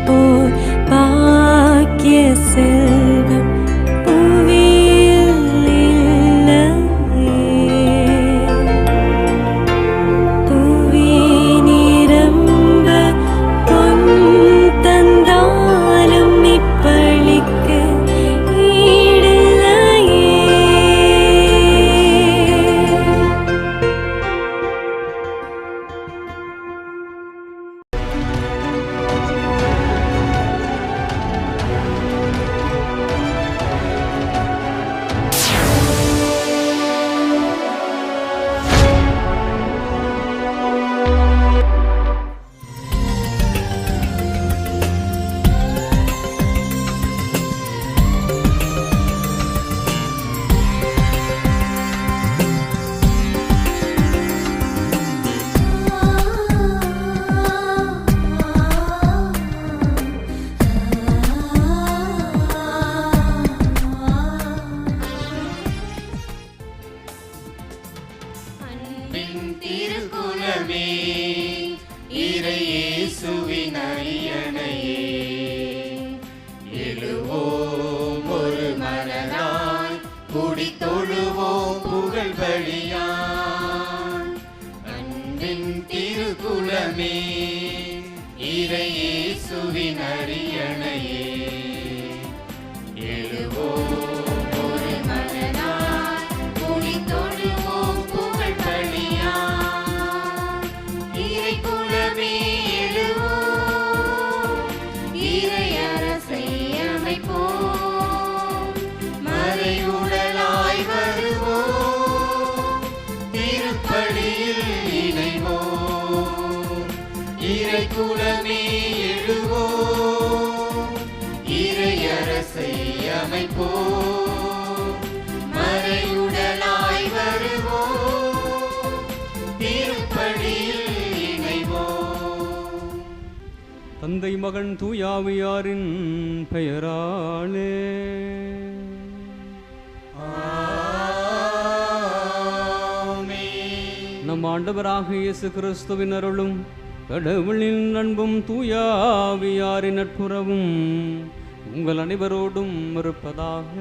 போல் பாக்கிய செல்வம் புவியில் இல்லையே. புவி நிரம்ப பொன் தந்தாலும் இப்பளிக்கு ஈடில்லையே. திருக்குலமே இறையேசுவின் அரியணையே, எழுவோம் ஒரு மனதாய் கூடி தொழுவோம் புகழ் பலியாய். அன்பின் திருக்குலமே இறையேசுவின் அரியணையே, எழுவோம் ஒரு மனதாய் கூடி தொழுவோம் புகழ் பலியாய். இறைக்குலமே எழுவோம், இறை அரசை அமைப்போம், மறை உடலாய் வருவோம், திருப்பலியில் இணைவோம். இறைக்குலமே எழுவோம், இறை அரசை அமைப்போம், மறை உடலாய் வருவோம், திருப்பலியில் இணைவோம். தந்தை மகன் தூயாவியாரின் பெயராலே ஆமென். நம் ஆண்டவராக இயேசு கிறிஸ்துவின் அருளும் கடவுளின் அன்பும் தூயாவியாரின் நட்புறவும் உங்கள் அனைவரோடும் இருப்பதாக.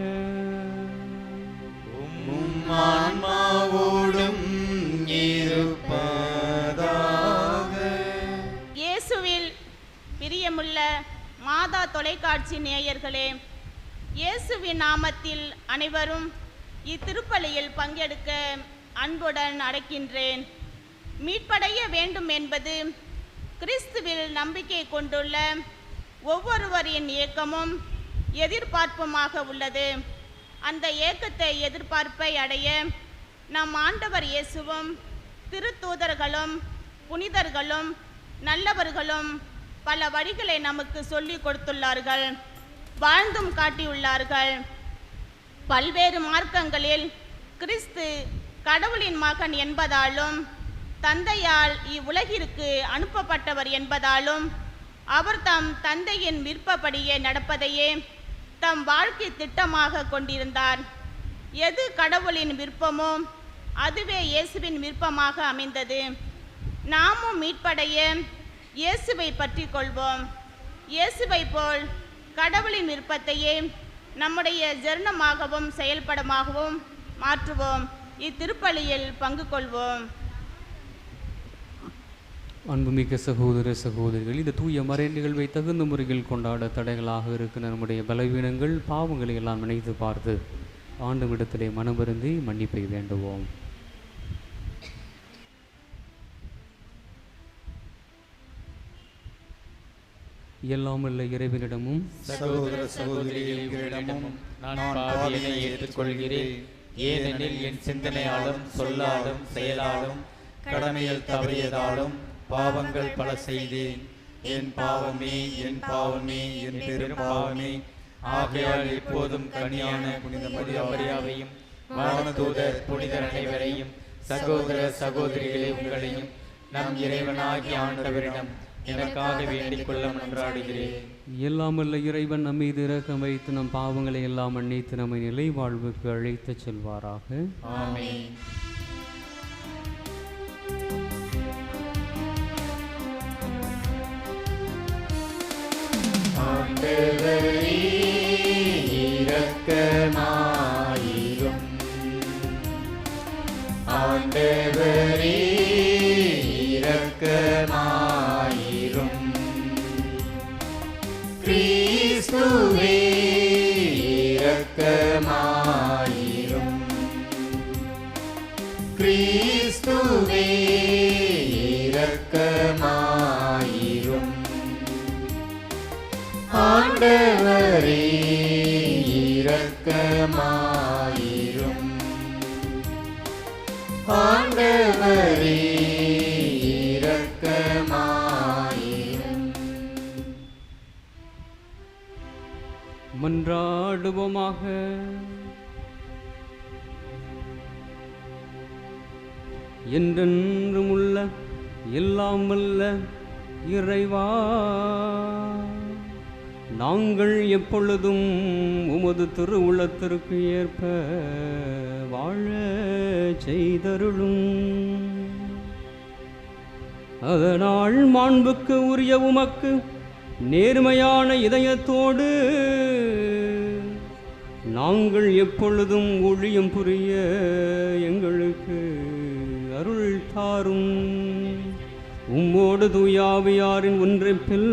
உம் ஆன்மாவோடும் இருப்பதாக. இயேசுவில் பிரியமுள்ள மாதா தொலைக்காட்சி நேயர்களே, இயேசுவின் நாமத்தில் அனைவரும் இத்திருப்பலியில் பங்கெடுக்க அன்புடன் அழைக்கின்றேன். மீட்படைய வேண்டும் என்பது கிறிஸ்துவில் நம்பிக்கை கொண்டுள்ள ஒவ்வொருவரின் ஏக்கமும் எதிர்பார்ப்புமாக உள்ளது. அந்த ஏக்கத்தை எதிர்பார்ப்பை அடைய நம் ஆண்டவர் இயேசுவும் திருத்தூதர்களும் புனிதர்களும் நல்லவர்களும் பல வழிகளை நமக்கு சொல்லிக் கொடுத்துள்ளார்கள், வாழ்ந்தும் காட்டியுள்ளார்கள். பல்வேறு மார்க்கங்களில் கிறிஸ்து கடவுளின் மகன் என்பதாலும் தந்தையால் இவ்வுலகிற்கு அனுப்பப்பட்டவர் என்பதாலும் அவர் தம் தந்தையின் விருப்பப்படியே நடப்பதையே தம் வாழ்க்கை திட்டமாக கொண்டிருந்தார். எது கடவுளின் விருப்பமோ அதுவே இயேசுவின் விருப்பமாக அமைந்தது. நாமும் மீட்படைய இயேசுவை பற்றி கொள்வோம். இயேசுவை போல் கடவுளின் விருப்பத்தையே நம்முடைய ஜெர்ணமாகவும் செயல்படமாகவும் மாற்றுவோம். இத்திருப்பலியில் பங்கு கொள்வோம். அன்புமிக்க சகோதர சகோதரிகள், இந்த தூய மறை நிகழ்வை தகுந்த முறையில் கொண்டாட தடைகளாக இருக்கிற நம்முடைய பலவீனங்கள் பாவங்களை எல்லாம் நினைத்து பார்த்து ஆண்டவரிடத்திலே மனமருந்தி மன்னிப்பை வேண்டுவோம். எல்லாம் உள்ள இறைவனிடமும் சகோதர சகோதரிகளிடமும் நான் பாவியனை ஏற்றுக்கொள்கிறேன். ஏனெனில் என் சிந்தனையாலும் சொல்லாலும் செயலாலும் கடமையில் தவறியதாலும் பாவங்கள் பல செய்தேன். என் பாவமே, என் பாவமே, என் பெரும் பாவமே. ஆகையால் எப்போதும் கனியான புனித மரியாவையும் வானதூதர் புனிதர் அனைவரையும் சகோதர சகோதரிகளை உங்களையும் நம் இறைவனாகிய ஆண்டவரிடம் எனக்காக வேண்டிக் கொள்ள மன்றாடுகிறேன். எல்லாம் வல்ல இறைவன் நம் மீது இரக்கம் வைத்து நம் பாவங்களை எல்லாம் மன்னித்து நம்மை நிலை வாழ்வுக்கு அழைத்துச் செல்வாராக. ஆமென். கிறிஸ்துவே இரக்கமாயிரும். கிறிஸ்துவே இரக்கமாயிரும். ஆண்டவரே இரக்கமாயிரும். ஆண்டவரே இரக்கமாயிரும். மன்றாடுவோமாக. என்றென்றும் உள்ள எல்லாம் வல்ல இறைவா, நாங்கள் எப்பொழுதும் உமது திருவுளத்திற்கு ஏற்ப வாழ செய்தருளும். அதனால் மாண்புக்கு உரிய உமக்கு நேர்மையான இதயத்தோடு நாங்கள் எப்பொழுதும் ஊழியம் புரிய எங்களுக்கு அருள் தாரும். உம்மோடு தூயாவியாரின் ஒன்றிப்பில்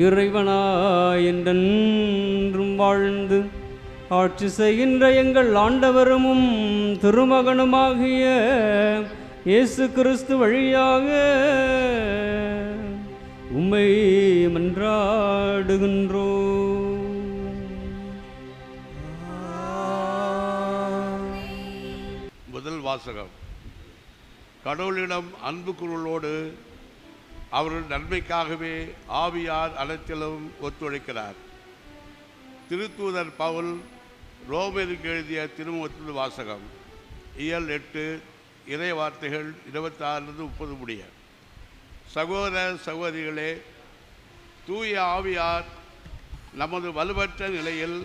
இறைவனாய் என்றென்றும் வாழ்ந்து ஆட்சி செய்கின்ற எங்கள் ஆண்டவரும் திருமகனுமாகிய இயேசு கிறிஸ்து வழியாக உம்மை மன்றாடுகின்றோம். முதல் வாசகம். கடவுளிடம் அன்பு குரலோடு அவர்கள் நன்மைக்காகவே ஆவியார் அனைத்திலும் ஒத்துழைக்கிறார். திருத்தூதர் பவுல் ரோமருக்கு எழுதிய திருமுகத்தில் வாசகம். இயல் 8 இறை வார்த்தைகள் 26-30 முடிய. சகோதர சகோதரிகளே, தூய ஆவியார் நமது வலுவற்ற நிலையில்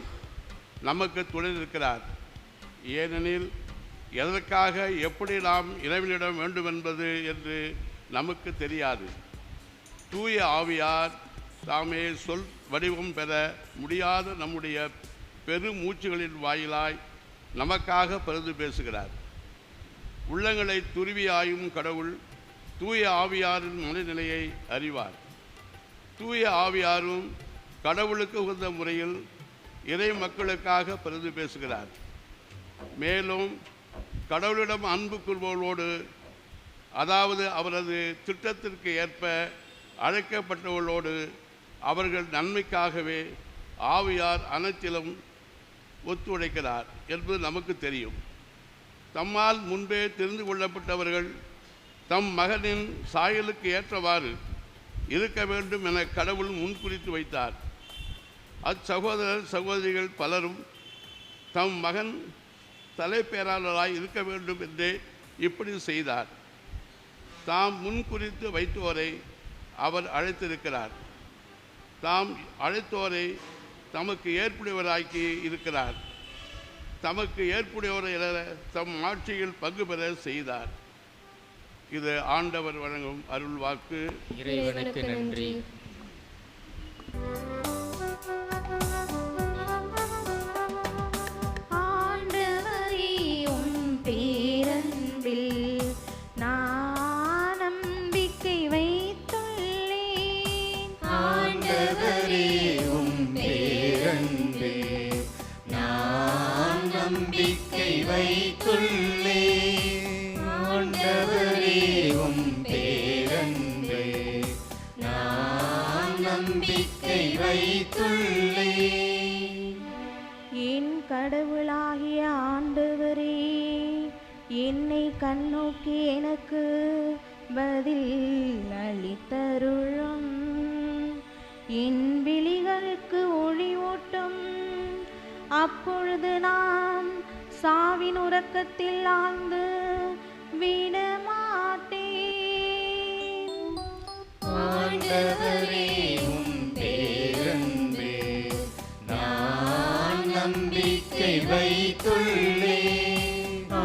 நமக்கு துணை நிற்கிறார். ஏனெனில் எதற்காக எப்படி நாம் இறைவனிடம் வேண்டுமென்பது என்று நமக்கு தெரியாது. தூய ஆவியார் தாமே சொல் வடிவம் பெற முடியாத நம்முடைய பெரு மூச்சுகளின் வாயிலாய் நமக்காக பரிந்து பேசுகிறார். உள்ளங்களை துருவி ஆயும் கடவுள் தூய ஆவியாரின் மனநிலையை அறிவார். தூய ஆவியாரும் கடவுளுக்கு உகந்த முறையில் இறை மக்களுக்காக பரிந்து பேசுகிறார். மேலும் கடவுளிடம் அன்பு கூறுபவர்களோடு, அதாவது அவரது திட்டத்திற்கு ஏற்ப அழைக்கப்பட்டவர்களோடு அவர்கள் நன்மைக்காகவே ஆவியார் அனைத்திலும் ஒத்துழைக்கிறார் என்பது நமக்கு தெரியும். தம்மால் முன்பே தெரிந்து கொள்ளப்பட்டவர்கள் தம் மகனின் சாயலுக்கு ஏற்றவாறு இருக்க வேண்டும் என கடவுள் முன்குறித்து வைத்தார். அச்சகோதரர் சகோதரிகள் பலரும் தம் மகன் தலைப்பேராளராய் இருக்க வேண்டும் என்றே இப்படி செய்தார். தாம் முன்குறித்து வைத்தோரை அவர் அழைத்திருக்கிறார். தாம் அழைத்தோரை தமக்கு ஏற்புடையவராக்கி இருக்கிறார். தமக்கு ஏற்புடையவரை தம் ஆட்சியில் பங்கு பெற செய்தார். இது ஆண்டவர் வழங்கும் அருள் வாக்கு. இறைவனுக்கு நன்றி. என் கடவுளாகிய ஆண்டவரே, என்னை கண்ணோக்கி எனக்கு பதில் அளித்தருளும். என் விழிகளுக்கு ஒளி ஊட்டும். அப்பொழுது நான் சாவின் உறக்கத்தில் ஆழ்ந்து விடமாட்டேன். ஆண்டவரே உம் பேரன்பே நான் நம்பிக்கை வைத்துள்ளேன்.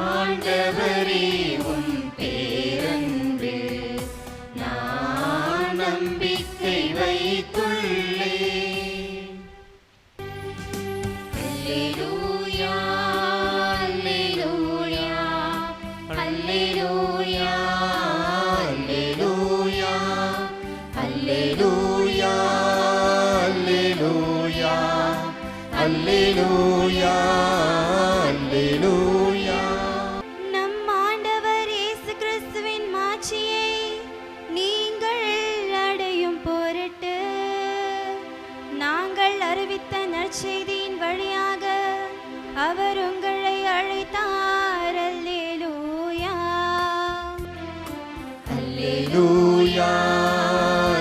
ஆண்டவரே உம் பேரன்பே நான் நம்பிக்கை வைத்துள்ளேன். அல்லேலூயா அல்லேலூயா அல்லேலூயா அல்லேலூயா அல்லேலூயா அல்லேலூயா அல்லேலூயா. நம் ஆண்டவர் இயேசு கிறிஸ்துவின் மாட்சியை நீங்கள் அடையும் பொருட்டு நாங்கள் அறிவித்த நற்செய்தியின் வழியாக அவர் உங்களை அழைத்தார். அல்லேலூயா அல்லேலூயா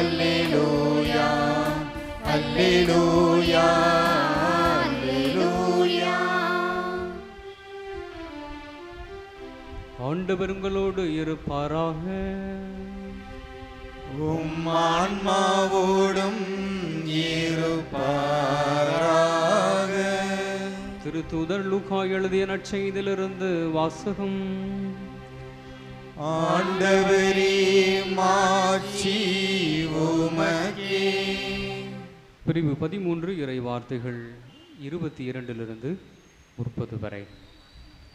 அல்லேலூயா அல்லேலூயா அல்லேலூயா. ஆண்டவர் உங்களோடு இருப்பாராக. உம் ஆன்மாவோடும் இருப்பாராக. திருத்தூதர் லூக்கா எழுதிய நற்செய்தியிலிருந்து வாசகம். ஆண்டவரே மாட்சி உமக்கே. பிரிவு 13 இறை வார்த்தைகள் 22 30 வரை.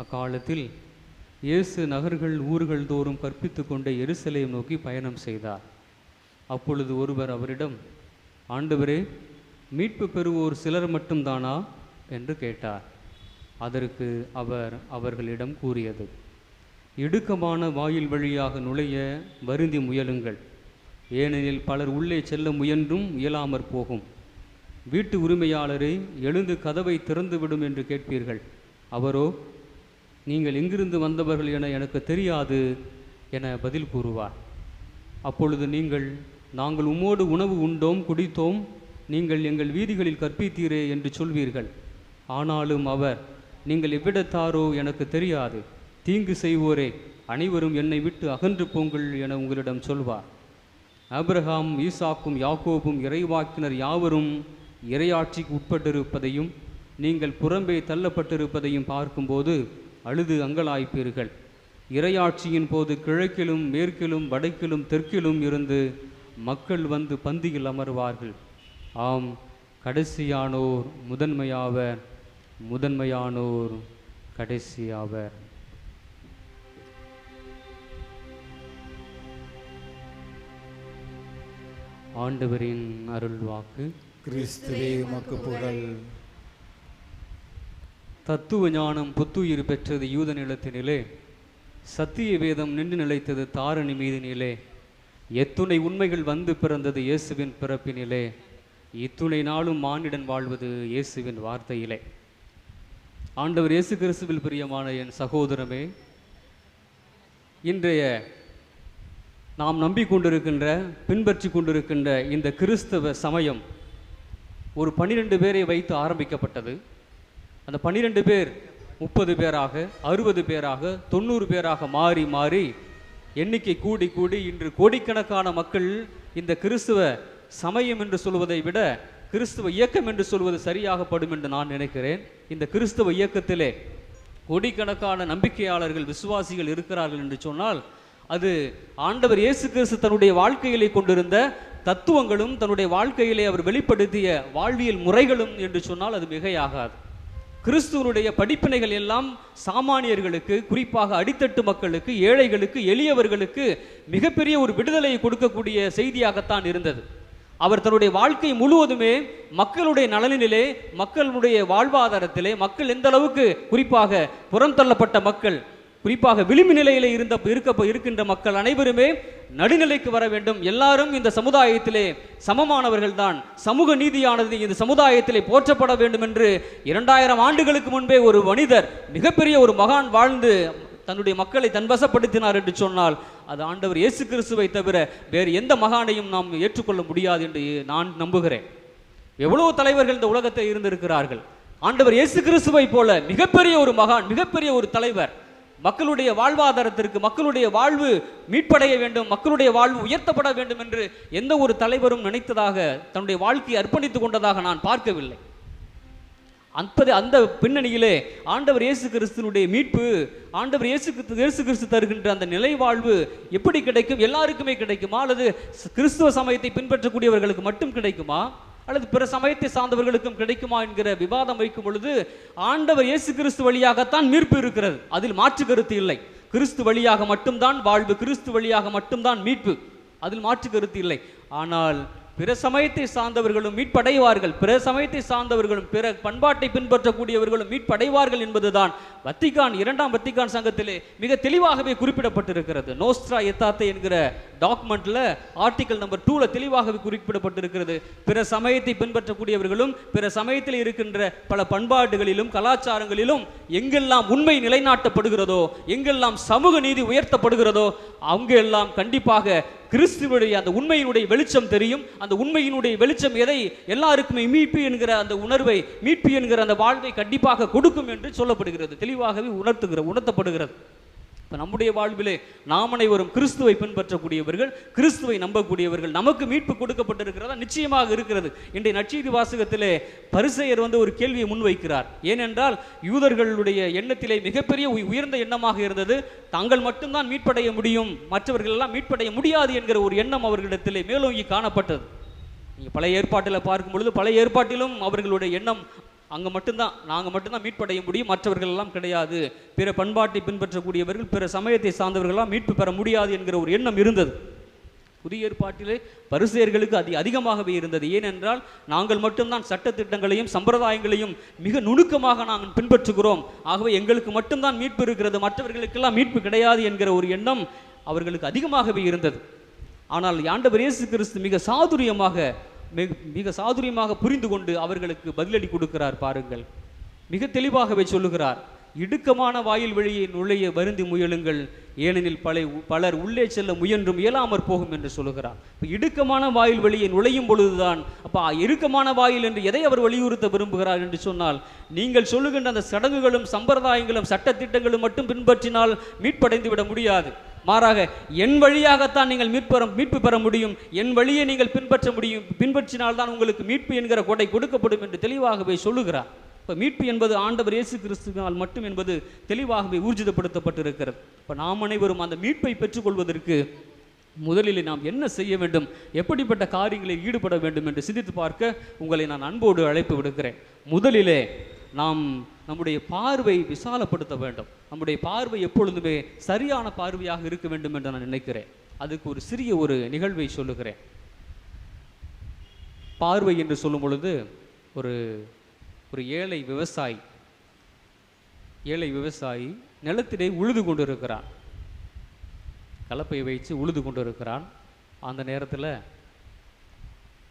அக்காலத்தில் இயேசு நகர்கள் ஊர்கள் தோறும் கற்பித்து கொண்டே எருசலேம் நோக்கி பயணம் செய்தார். அப்பொழுது ஒருவர் அவரிடம், ஆண்டவரே, மீட்பு பெறுவோர் சிலர் மட்டும்தானா என்று கேட்டார். அதற்கு அவர் அவர்களிடம் கூறியது, இடுக்கமான வாயில் வழியாக நுழைய வருந்தி முயலுங்கள். ஏனெனில் பலர் உள்ளே செல்ல முயன்றும் இயலாமற் போகும். வீட்டு உரிமையாளரே, எழுந்து கதவை திறந்துவிடும் என்று கேட்பீர்கள். அவரோ, நீங்கள் எங்கிருந்து வந்தவர்கள் என எனக்கு தெரியாது என பதில் கூறுவார். அப்பொழுது நீங்கள், நாங்கள் உம்மோடு உணவு உண்டோம் குடித்தோம், நீங்கள் எங்கள் வீதிகளில் கற்பித்தீரே என்று சொல்வீர்கள். ஆனாலும் அவர், நீங்கள் எவ்விடத்தாரோ எனக்கு தெரியாது, தீங்கு செய்வோரே, அனைவரும் என்னை விட்டு அகன்று போங்கள் என உங்களிடம் சொல்வார். ஆபிரகாம், ஈசாக்கும், யாக்கோபும் இறைவாக்கினர் யாவரும் இறையாட்சிக்கு உட்பட்டிருப்பதையும் நீங்கள் புறம்பே தள்ளப்பட்டிருப்பதையும் பார்க்கும்போது அழுது அங்கலாய்ப்பீர்கள். இறையாட்சியின் போது கிழக்கிலும் மேற்கிலும் வடக்கிலும் தெற்கிலும் இருந்து மக்கள் வந்து பந்தியில் அமர்வார்கள். ஆம், கடைசியானோர் முதன்மையாவர், முதன்மையானோர் கடைசியாவர். ஆண்டவரின் அருள் வாக்கு. கிறிஸ்துவே உமக்கு புகழ். தத்துவ ஞானம் புத்துயிர் பெற்றது யூத நிலத்தினிலே, சத்திய வேதம் நின்று நிலைத்தது தாரணி மீதினிலே. எத்துணை உண்மைகள் வந்து பிறந்தது இயேசுவின் பிறப்பினிலே, இத்துணை நாளும் மானிடன் வாழ்வது இயேசுவின் வார்த்தையிலே. ஆண்டவர் இயேசு கிறிஸ்துவில் பிரியமான என் சகோதரமே, இன்றைய நாம் நம்பிக்கொண்டிருக்கின்ற பின்பற்றி கொண்டிருக்கின்ற இந்த கிறிஸ்தவ சமயம் ஒரு 12 பேரை வைத்து ஆரம்பிக்கப்பட்டது. அந்த 12 பேர் 30 பேராக, 60 பேராக, 90 பேராக மாறி மாறி எண்ணிக்கை கூடி கூடி இன்று கோடிக்கணக்கான மக்கள் இந்த கிறிஸ்துவ சமயம் என்று சொல்வதை விட கிறிஸ்துவ இயக்கம் என்று சொல்வது சரியாகப்படும் என்று நான் நினைக்கிறேன். இந்த கிறிஸ்துவ இயக்கத்திலே கோடிக்கணக்கான நம்பிக்கையாளர்கள், விசுவாசிகள் இருக்கிறார்கள் என்று சொன்னால் அது ஆண்டவர் இயேசு கிறிஸ்து தன்னுடைய வாழ்க்கையிலே கொண்டிருந்த தத்துவங்களும் தன்னுடைய வாழ்க்கையிலே அவர் வெளிப்படுத்திய வாழ்வியல் முறைகளும் என்று சொன்னால் அது மிகையாகாது. கிறிஸ்துவனுடைய படிப்பினைகள் எல்லாம் சாமானியர்களுக்கு, குறிப்பாக அடித்தட்டு மக்களுக்கு, ஏழைகளுக்கு, எளியவர்களுக்கு மிகப்பெரிய ஒரு விடுதலையை கொடுக்கக்கூடிய செய்தியாகத்தான் இருந்தது. அவர் தன்னுடைய வாழ்க்கை முழுவதுமே மக்களுடைய நலனிலே, மக்களுடைய வாழ்வாதாரத்திலே, மக்கள் எந்த அளவுக்கு, குறிப்பாக புறம் தள்ளப்பட்ட மக்கள், குறிப்பாக விளிம்பு நிலையிலே இருக்கின்ற மக்கள் அனைவருமே நடுநிலைக்கு வர வேண்டும், எல்லாரும் இந்த சமுதாயத்திலே சமமானவர்கள் தான், சமூக நீதியானது இந்த சமுதாயத்திலே போற்றப்பட வேண்டும் என்று 2000 ஆண்டுகளுக்கு முன்பே ஒரு மனிதர், மிகப்பெரிய ஒரு மகான் வாழ்ந்து தன்னுடைய மக்களை தன்வசப்படுத்தினார் என்று சொன்னால் அது ஆண்டவர் இயேசு கிறிஸ்துவை தவிர வேறு எந்த மகானையும் நாம் ஏற்றுக்கொள்ள முடியாது என்று நான் நம்புகிறேன். எவ்வளவு தலைவர்கள் இந்த உலகத்தில் இருந்திருக்கிறார்கள், ஆண்டவர் இயேசு கிறிஸ்துவை போல மிகப்பெரிய ஒரு மகான், மிகப்பெரிய ஒரு தலைவர், மக்களுடைய வாழ்வாதாரத்திற்கு, மக்களுடைய வாழ்வு மீட்படைய வேண்டும், மக்களுடைய வாழ்வு உயர்த்தப்பட வேண்டும் என்று எந்த ஒரு தலைவரும் நினைத்ததாக, தன்னுடைய வாழ்க்கையை அர்ப்பணித்துக் கொண்டதாக நான் பார்க்கவில்லை. அந்த பின்னணியிலே ஆண்டவர் இயேசு கிறிஸ்துனுடைய மீட்பு, ஆண்டவர் இயேசு கிறிஸ்து தருகின்ற அந்த நிலை வாழ்வு எப்படி கிடைக்கும்? எல்லாருக்குமே கிடைக்குமா, அல்லது கிறிஸ்துவ சமயத்தை பின்பற்றக்கூடியவர்களுக்கு மட்டும் கிடைக்குமா, அல்லது பிற சமயத்தை சார்ந்தவர்களுக்கும் கிடைக்குமா என்கிற விவாதம் வைக்கும் பொழுது ஆண்டவர் இயேசு கிறிஸ்து வழியாகத்தான் மீட்பு இருக்கிறது, அதில் மாற்று கருத்து இல்லை. கிறிஸ்து வழியாக மட்டும்தான் வாழ்வு, கிறிஸ்து வழியாக மட்டும்தான் மீட்பு, அதில் மாற்று கருத்து இல்லை. ஆனால் பிற சமயத்தை சார்ந்தவர்களும் மீட்படைவார்கள், பிற சமயத்தை சார்ந்தவர்களும் பிற பண்பாட்டை பின்பற்றக்கூடியவர்களும் மீட்படைவார்கள் என்பதுதான் இரண்டாம் வத்திக்கான் சங்கத்திலே மிக தெளிவாகவே குறிப்பிடப்பட்டிருக்கிறது. நோஸ்ட்ரா எத்தாத்தே என்கிற டாக்குமெண்ட்ல ஆர்டிகல் நம்பர் 2ல தெளிவாகவே குறிப்பிடப்பட்டிருக்கிறது. பிற சமயத்தை பின்பற்றக்கூடியவர்களும் பிற சமயத்தில் இருக்கின்ற பல பண்பாடுகளிலும் கலாச்சாரங்களிலும் எங்கெல்லாம் உண்மை நிலைநாட்டப்படுகிறதோ, எங்கெல்லாம் சமூக நீதி உயர்த்தப்படுகிறதோ, அங்கெல்லாம் கண்டிப்பாக கிறிஸ்துவுடைய அந்த உண்மையினுடைய வெளிச்சம் தெரியும். அந்த உண்மையினுடைய வெளிச்சம் எதை எல்லாருக்குமே மீட்பு என்கிற அந்த உணர்வை, மீட்பு என்கிற அந்த வாழ்வை கண்டிப்பாக கொடுக்கும் என்று சொல்லப்படுகிறது, தெளிவாகவே உணர்த்தப்படுகிறது. இப்போ நம்முடைய வாழ்விலே நாம் அனைவரும் கிறிஸ்துவை பின்பற்றக்கூடியவர்கள், கிறிஸ்துவை நம்பக்கூடியவர்கள். நமக்கு மீட்பு கொடுக்கப்பட்டிருக்கிறதா? நிச்சயமாக இருக்கிறது. இன்றைய நற்செய்தி வாசகத்திலே பரிசேயர் ஒரு கேள்வியை முன்வைக்கிறார். ஏனென்றால் யூதர்களுடைய எண்ணத்திலே மிகப்பெரிய உயர்ந்த எண்ணமாக இருந்தது, தாங்கள் மட்டும்தான் மீட்படைய முடியும், மற்றவர்கள் எல்லாம் மீட்படைய முடியாது என்கிற ஒரு எண்ணம் அவர்களிடத்திலே மேலோங்கி காணப்பட்டது. நீங்கள் பழைய ஏற்பாட்டில் பார்க்கும் பொழுது பழைய ஏற்பாட்டிலும் அவர்களுடைய எண்ணம் அங்கே மட்டும்தான், நாங்கள் மட்டும்தான் மீட்படைய முடியும், மற்றவர்கள் எல்லாம் கிடையாது, பிற பண்பாட்டை பின்பற்றக்கூடியவர்கள் பிற சமயத்தை சார்ந்தவர்களெல்லாம் மீட்பு பெற முடியாது என்கிற ஒரு எண்ணம் இருந்தது. புதிய ஏற்பாட்டிலே பரிசேயர்களுக்கு அதிகமாகவே இருந்தது. ஏனென்றால் நாங்கள் மட்டும்தான் சட்டத்திட்டங்களையும் சம்பிரதாயங்களையும் மிக நுணுக்கமாக நாங்கள் பின்பற்றுகிறோம், ஆகவே எங்களுக்கு மட்டும்தான் மீட்பு இருக்கிறது, மற்றவர்களுக்கெல்லாம் மீட்பு கிடையாது என்கிற ஒரு எண்ணம் அவர்களுக்கு அதிகமாகவே இருந்தது. ஆனால் ஆண்டவர் இயேசு கிறிஸ்து மிக சாதுரியமாக புரிந்து கொண்டு அவர்களுக்கு பதிலடி கொடுக்கிறார். பாருங்கள், மிக தெளிவாகவே சொல்லுகிறார், இடுக்கமான வாயில் வழியை நுழைய வருந்தி முயலுங்கள், ஏனெனில் பலர் உள்ளே செல்ல முயன்றும் இயலாமற் போகும் என்று சொல்லுகிறார். இடுக்கமான வாயில் வழியை நுழையும் பொழுதுதான், அப்போ இறுக்கமான வாயில் என்று எதை அவர் வலியுறுத்த விரும்புகிறார் என்று சொன்னால், நீங்கள் சொல்லுகின்ற அந்த சடங்குகளும் சம்பிரதாயங்களும் சட்டத்திட்டங்களும் மட்டும் பின்பற்றினால் மீட்படைந்து விட முடியாது, மாறாக என் வழியாகத்தான் நீங்கள் மீட்பு பெற முடியும், என் வழியை நீங்கள் பின்பற்றினால்தான் உங்களுக்கு மீட்பு என்கிற கொடை கொடுக்கப்படும் என்று தெளிவாகவே சொல்லுகிறார். இப்போ மீட்பு என்பது ஆண்டவர் இயேசு கிறிஸ்துவினால் மட்டும் என்பது தெளிவாகவே ஊர்ஜிதப்படுத்தப்பட்டிருக்கிறது. இப்போ நாம் அனைவரும் அந்த மீட்பை பெற்றுக்கொள்வதற்கு முதலில் நாம் என்ன செய்ய வேண்டும், எப்படிப்பட்ட காரியங்களில் ஈடுபட வேண்டும் என்று சிந்தித்து பார்க்க உங்களை நான் அன்போடு அழைப்பு விடுக்கிறேன். முதலிலே நாம் நம்முடைய பார்வை விசாலப்படுத்த வேண்டும். நம்முடைய பார்வை எப்பொழுதுமே சரியான பார்வையாக இருக்க வேண்டும் என்று நான் நினைக்கிறேன். அதுக்கு ஒரு சிறிய நிகழ்வை சொல்லுகிறேன். பார்வை என்று சொல்லும் பொழுது ஒரு ஏழை விவசாயி நிலத்திலே உழுது கொண்டிருக்கிறான், கலப்பை வைத்து உழுது கொண்டிருக்கிறான். அந்த நேரத்தில்